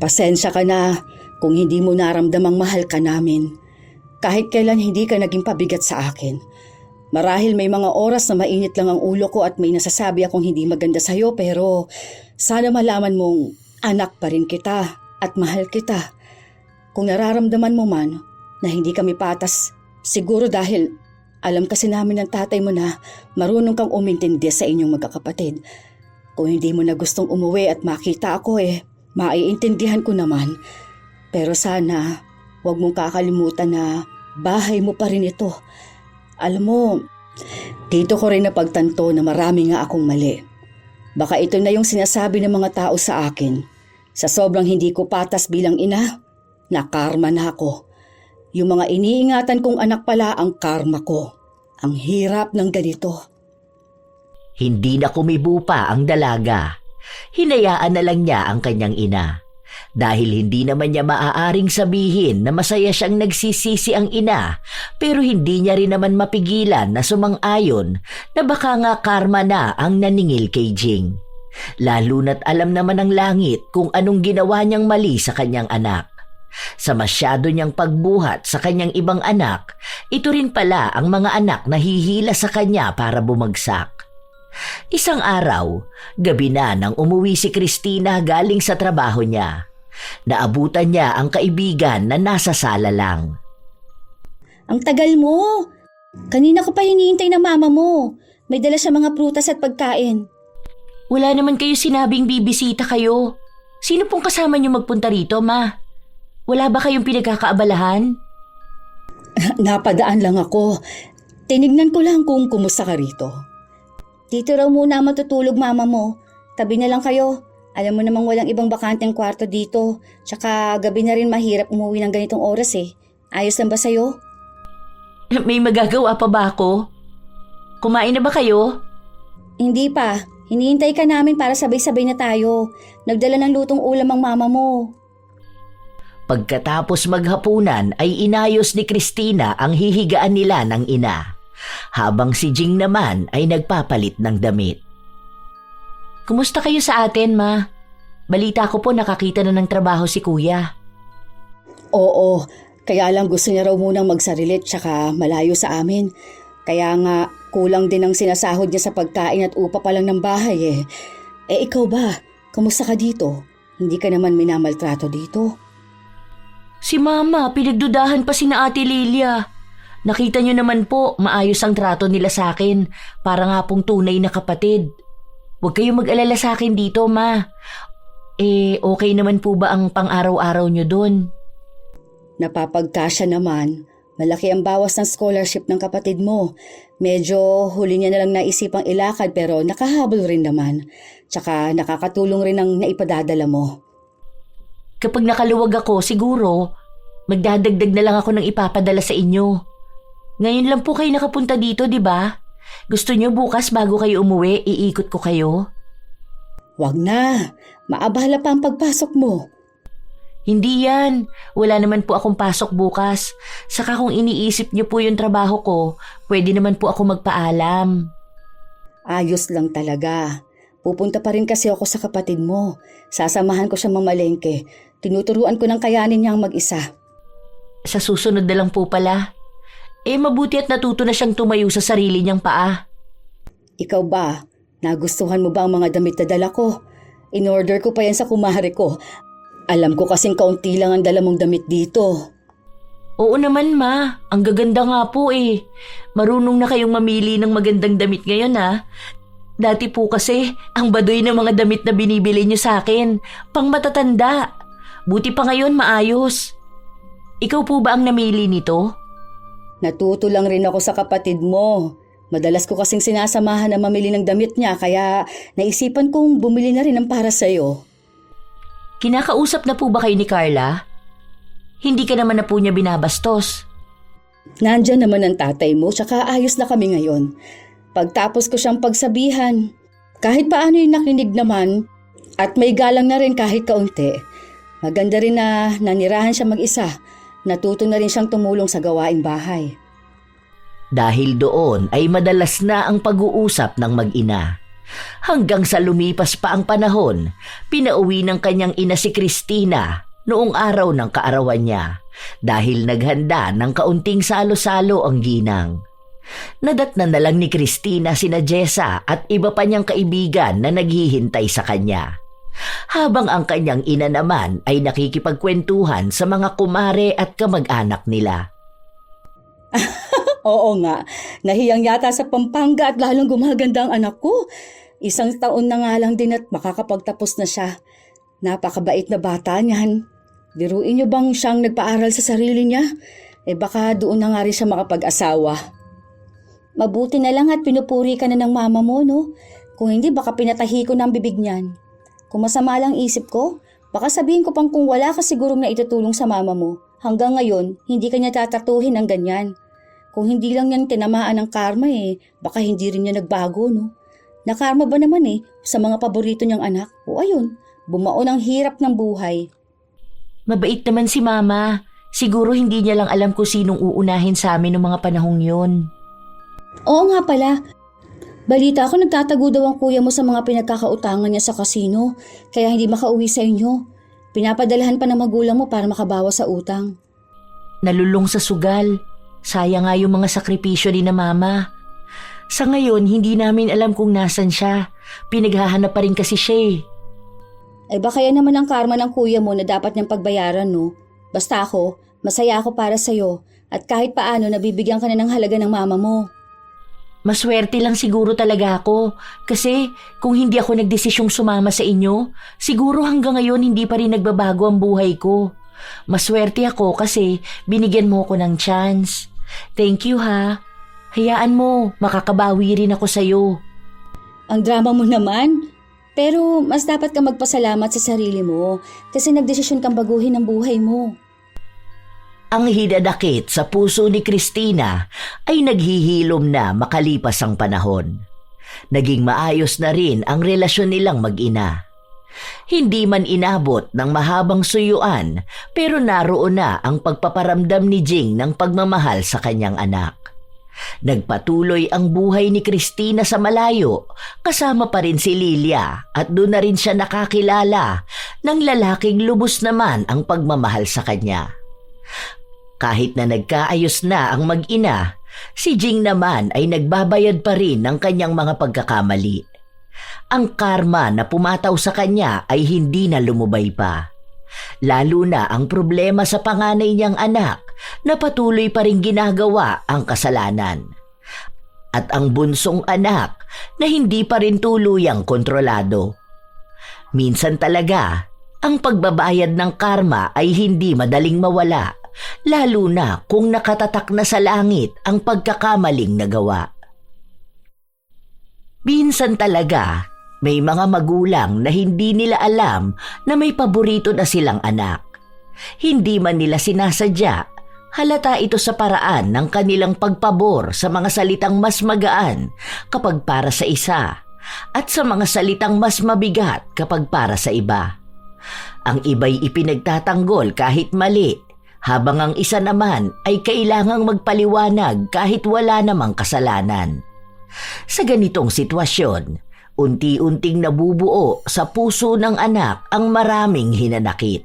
Pasensya ka na kung hindi mo naramdamang mahal ka namin. Kahit kailan hindi ka naging pabigat sa akin. Marahil may mga oras na mainit lang ang ulo ko at may nasasabi akong hindi maganda sa iyo pero sana malaman mong anak pa rin kita at mahal kita. Kung nararamdaman mo man na hindi kami patas, siguro dahil alam kasi namin ng tatay mo na marunong kang umintindi sa inyong magkakapatid. Kung hindi mo na gustong umuwi at makita ako maiintindihan ko naman. Pero sana huwag mong kakalimutan na bahay mo pa rin ito. Alam mo, dito ko rin napagtanto na marami nga akong mali. Baka ito na yung sinasabi ng mga tao sa akin. Sa sobrang hindi ko patas bilang ina, nakarma na ako. Yung mga iniingatan kong anak pala ang karma ko. Ang hirap ng ganito. Hindi na kumibo pa ang dalaga. Hinayaan na lang niya ang kanyang ina. Dahil hindi naman niya maaaring sabihin na masaya siyang nagsisisi ang ina, pero hindi niya rin naman mapigilan na sumang-ayon na baka nga karma na ang naningil kay Jing. Lalo na't alam naman ng langit kung anong ginawa niyang mali sa kanyang anak. Sa masyado niyang pagbuhat sa kanyang ibang anak, ito rin pala ang mga anak na hihila sa kanya para bumagsak. Isang araw, gabi na nang umuwi si Christina galing sa trabaho niya. Naabutan niya ang kaibigan na nasa sala lang. Ang tagal mo! Kanina ko pa hinihintay ng mama mo. May dala siya mga prutas at pagkain. Wala naman kayo sinabing bibisita kayo. Sino pong kasama niyo magpunta rito, Ma? Wala ba kayong pinagkakaabalahan? Napadaan lang ako. Tinignan ko lang kung kumusta ka rito. Dito raw muna matutulog mama mo. Tabi na lang kayo. Alam mo namang walang ibang bakanteng kwarto dito. Tsaka gabi na rin mahirap umuwi ng ganitong oras eh. Ayos lang ba sa'yo? May magagawa pa ba ako? Kumain na ba kayo? Hindi pa. Hinihintay ka namin para sabay-sabay na tayo. Nagdala ng lutong ulam ang mama mo. Pagkatapos maghapunan ay inayos ni Christina ang hihigaan nila ng ina, habang si Jing naman ay nagpapalit ng damit. Kumusta kayo sa atin, Ma? Balita ko po nakakita na ng trabaho si Kuya. Oo, kaya lang gusto niya raw munang magsarilit tsaka malayo sa amin. Kaya nga kulang din ang sinasahod niya sa pagkain at upa pa lang ng bahay eh. Eh ikaw ba? Kumusta ka dito? Hindi ka naman minamaltrato dito? Si Mama, pinagdudahan pa si na Ate Lilia. Nakita niyo naman po, maayos ang trato nila sa akin. Para nga pong tunay na kapatid. Huwag kayong mag-alala sa akin dito, Ma. Okay naman po ba ang pang-araw-araw niyo doon? Napapagkasya naman. Malaki ang bawas ng scholarship ng kapatid mo. Medyo huli niya na lang naisipang ilakad pero nakahabol rin naman. Tsaka nakakatulong rin ang naipadadala mo. Kapag nakaluwag ako, siguro, magdadagdag na lang ako ng ipapadala sa inyo. Ngayon lang po kayo nakapunta dito, di ba? Gusto niyo bukas bago kayo umuwi, iikot ko kayo? Wag na. Maabala pa ang pagpasok mo. Hindi yan. Wala naman po akong pasok bukas. Saka kung iniisip niyo po yung trabaho ko, pwede naman po ako magpaalam. Ayos lang talaga. Pupunta pa rin kasi ako sa kapatid mo. Sasamahan ko siya mamalengke. Tinuturuan ko ng kayanin niyang mag-isa. Sa susunod na lang po pala. Mabuti at natuto na siyang tumayo sa sarili niyang paa. Ikaw ba? Nagustuhan mo ba ang mga damit na dala ko? In-order ko pa yan sa kumare ko. Alam ko kasing kaunti lang ang dala mong damit dito. Oo naman, Ma. Ang gaganda nga po eh. Marunong na kayong mamili ng magandang damit ngayon ha. Dati po kasi, ang baduy ng mga damit na binibili niyo sa akin, pang matatanda. Buti pa ngayon maayos. Ikaw po ba ang namili nito? Natuto lang rin ako sa kapatid mo. Madalas ko kasing sinasamahan na mamili ng damit niya kaya naisipan kong bumili na rin ng para sa'yo. Kinakausap na po ba kayo ni Carla? Hindi ka naman na po niya binabastos. Nandyan naman ang tatay mo tsaka ayos na kami ngayon. Pagtapos ko siyang pagsabihan, kahit paano yung nakinig naman at may galang na rin kahit kaunti. Maganda rin na nanirahan siya mag-isa. Natuto na rin siyang tumulong sa gawaing bahay. Dahil doon ay madalas na ang pag-uusap ng mag-ina. Hanggang sa lumipas pa ang panahon, pinauwi ng kanyang ina si Christina noong araw ng kaarawan niya dahil naghanda ng kaunting salo-salo ang ginang. Nadatnan na lang ni Christina sina Jessa at iba pa niyang kaibigan na naghihintay sa kanya. Habang ang kanyang ina naman ay nakikipagkwentuhan sa mga kumare at kamag-anak nila. Oo nga, nahiyang yata sa Pampanga at lalong gumaganda ang anak ko. 1 taon na nga lang din at makakapagtapos na siya. Napakabait na bata niyan. Biruin niyo bang siyang nagpaaral sa sarili niya? Baka doon na nga rin siya makapag-asawa. Mabuti na lang at pinupuri ka na ng mama mo, no? Kung hindi, baka pinatahi ko ng bibig niyan. Kung masama lang isip ko, baka sabihin ko pang kung wala ka sigurong na itutulong sa mama mo. Hanggang ngayon, hindi ka niya tatatuhin ng ganyan. Kung hindi lang yan tinamaan ng karma baka hindi rin niya nagbago, no? Nakarma ba naman sa mga paborito niyang anak? O ayun, bumaon ang hirap ng buhay. Mabait naman si Mama. Siguro hindi niya lang alam kung sinong uunahin sa amin ng mga panahong yun. Oo nga pala. Balita ko nagtatago daw ang kuya mo sa mga pinagkakautangan niya sa kasino, kaya hindi makauwi sa inyo. Pinapadalahan pa ng magulang mo para makabawas sa utang. Nalulong sa sugal. Sayang nga yung mga sakripisyo ni na Mama. Sa ngayon, hindi namin alam kung nasan siya. Pinaghahanap pa rin kasi siya eh. Ay baka yan naman ang karma ng kuya mo na dapat niyang pagbayaran, no? Basta ako, masaya ako para sa'yo at kahit paano nabibigyan ka na ng halaga ng mama mo. Maswerte lang siguro talaga ako kasi kung hindi ako nagdesisyong sumama sa inyo, siguro hanggang ngayon hindi pa rin nagbabago ang buhay ko. Maswerte ako kasi binigyan mo ko ng chance. Thank you ha. Hayaan mo, makakabawi rin ako sa'yo. Ang drama mo naman. Pero mas dapat ka magpasalamat sa sarili mo kasi nagdesisyon kang baguhin ang buhay mo. Ang hinanakit sa puso ni Christina ay naghihilom na makalipas ang panahon. Naging maayos na rin ang relasyon nilang mag-ina. Hindi man inabot ng mahabang suyuan pero naroon na ang pagpaparamdam ni Jing ng pagmamahal sa kanyang anak. Nagpatuloy ang buhay ni Christina sa malayo, kasama pa rin si Lilia at doon na rin siya nakakilala ng lalaking lubos naman ang pagmamahal sa kanya. Kahit na nagkaayos na ang mag-ina, si Jing naman ay nagbabayad pa rin ng kanyang mga pagkakamali. Ang karma na pumataw sa kanya ay hindi na lumubay pa. Lalo na ang problema sa panganay niyang anak na patuloy pa rin ginagawa ang kasalanan. At ang bunsong anak na hindi pa rin tuluyang kontrolado. Minsan talaga, ang pagbabayad ng karma ay hindi madaling mawala, lalo na kung nakatatak na sa langit ang pagkakamaling nagawa. Minsan talaga, may mga magulang na hindi nila alam na may paborito na silang anak. Hindi man nila sinasadya, halata ito sa paraan ng kanilang pagpabor sa mga salitang mas magaan kapag para sa isa at sa mga salitang mas mabigat kapag para sa iba. Ang iba'y ipinagtatanggol kahit mali, habang ang isa naman ay kailangang magpaliwanag kahit wala namang kasalanan. Sa ganitong sitwasyon, unti-unting nabubuo sa puso ng anak ang maraming hinanakit.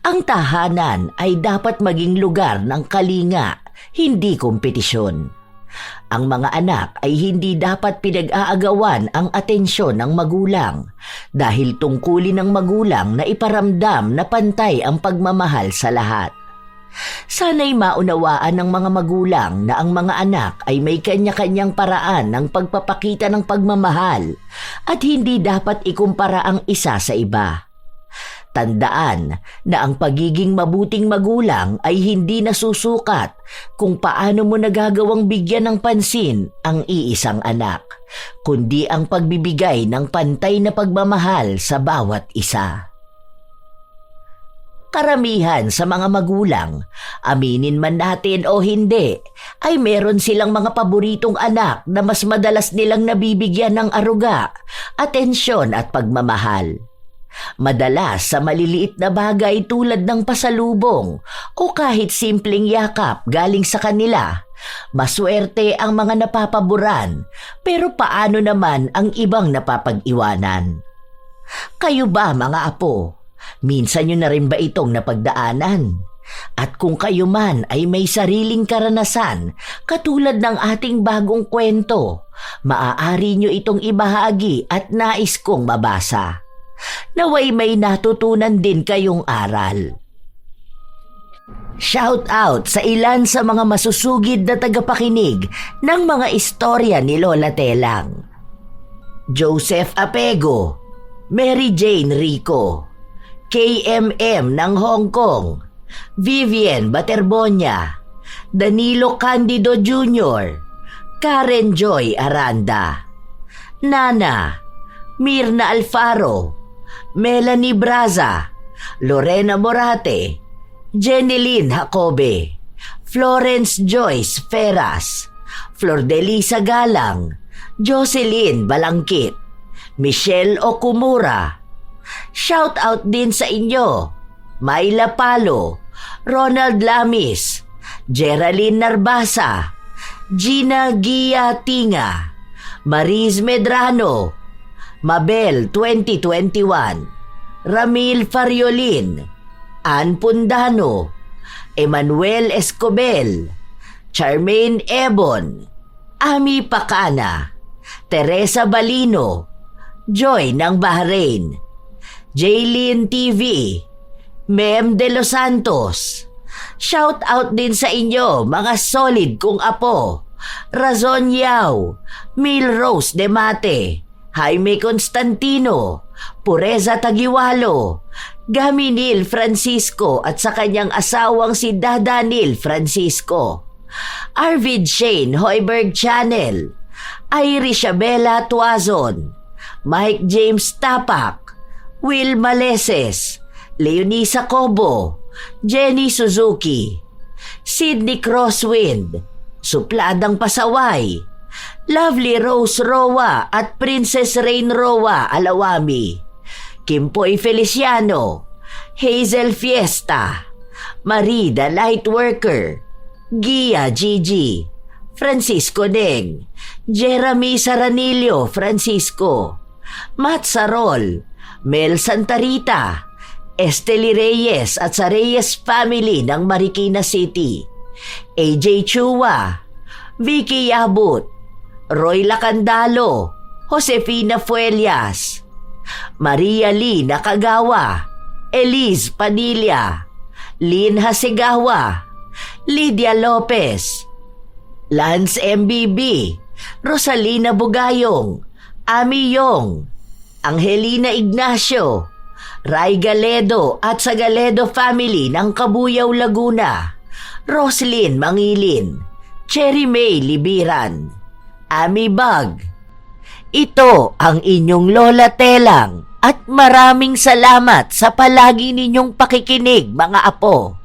Ang tahanan ay dapat maging lugar ng kalinga, hindi kompetisyon. Ang mga anak ay hindi dapat pinag-aagawan ang atensyon ng magulang dahil tungkulin ng magulang na iparamdam na pantay ang pagmamahal sa lahat. Sana'y maunawaan ng mga magulang na ang mga anak ay may kanya-kanyang paraan ng pagpapakita ng pagmamahal at hindi dapat ikumpara ang isa sa iba. Tandaan na ang pagiging mabuting magulang ay hindi nasusukat kung paano mo nagagawang bigyan ng pansin ang iisang anak, kundi ang pagbibigay ng pantay na pagmamahal sa bawat isa. Karamihan sa mga magulang, aminin man natin o hindi, ay meron silang mga paboritong anak na mas madalas nilang nabibigyan ng aruga, atensyon at pagmamahal. Madalas sa maliliit na bagay tulad ng pasalubong o kahit simpleng yakap galing sa kanila, maswerte ang mga napapaboran, pero paano naman ang ibang napapag-iwanan? Kayo ba mga apo? Minsan nyo na rin ba itong napagdaanan? At kung kayo man ay may sariling karanasan katulad ng ating bagong kwento, maaari nyo itong ibahagi at nais kong mabasa. Naway may natutunan din kayong aral. Shout out sa ilan sa mga masusugid na tagapakinig ng mga istorya ni Lola Telang. Joseph Apego, Mary Jane Rico, KMM ng Hong Kong, Vivian Baterbonia, Danilo Candido Jr., Karen Joy Aranda, Nana, Mirna Alfaro, Melanie Braza, Lorena Morate, Jeneline Jacobe, Florence Joyce Ferras, Flordelisa Galang, Jocelyn Balangkit, Michelle Okumura. Shout out din sa inyo, Myla Palo, Ronald Lamis, Geraldine Narbasa, Gina Gia Tinga, Mariz Medrano, Mabel 2021, Ramil Fariolin, Ann Pundano, Emmanuel Escobel, Charmaine Ebon, Ami Pacana, Teresa Balino, Joy ng Bahrain, Jaylin TV, Mem De Los Santos. Shout out din sa inyo mga solid kong apo, Razon Yao, Mil Rose De Mate, Jaime Constantino, Pureza Tagiwalo, Gaminil Francisco at sa kanyang asawang si Dadanil Francisco, Arvid Shane Hoiberg Channel, Irish Abela Tuazon, Mike James Tapak, Will Maleses, Leonisa Cobo, Jenny Suzuki, Sydney Crosswind, Supladang Pasaway, Lovely Rose Roa at Princess Rain Roa Alawami, Kimpoy Feliciano, Hazel Fiesta, Marida Lightworker, Gia Gigi, Francisco Deng, Jeremy Saranillo Francisco, Matt Sarol, Mel Santarita, Esteli Reyes at sa Reyes family ng Marikina City, AJ Chua, Vicky Yabut, Roy Lacandalo, Josefina Fuelias, Maria Lee Nakagawa, Elise Padilla, Lynn Hasegawa, Lydia Lopez, Lance MBB, Rosalina Bugayong, Ami Yong, Angelina Ignacio, Ray Galedo at sa Galedo family ng Kabuyaw, Laguna, Roslyn Mangilin, Cherry May Libiran, Ami Bag. Ito ang inyong Lola Telang at maraming salamat sa palagi ninyong pakikinig mga apo.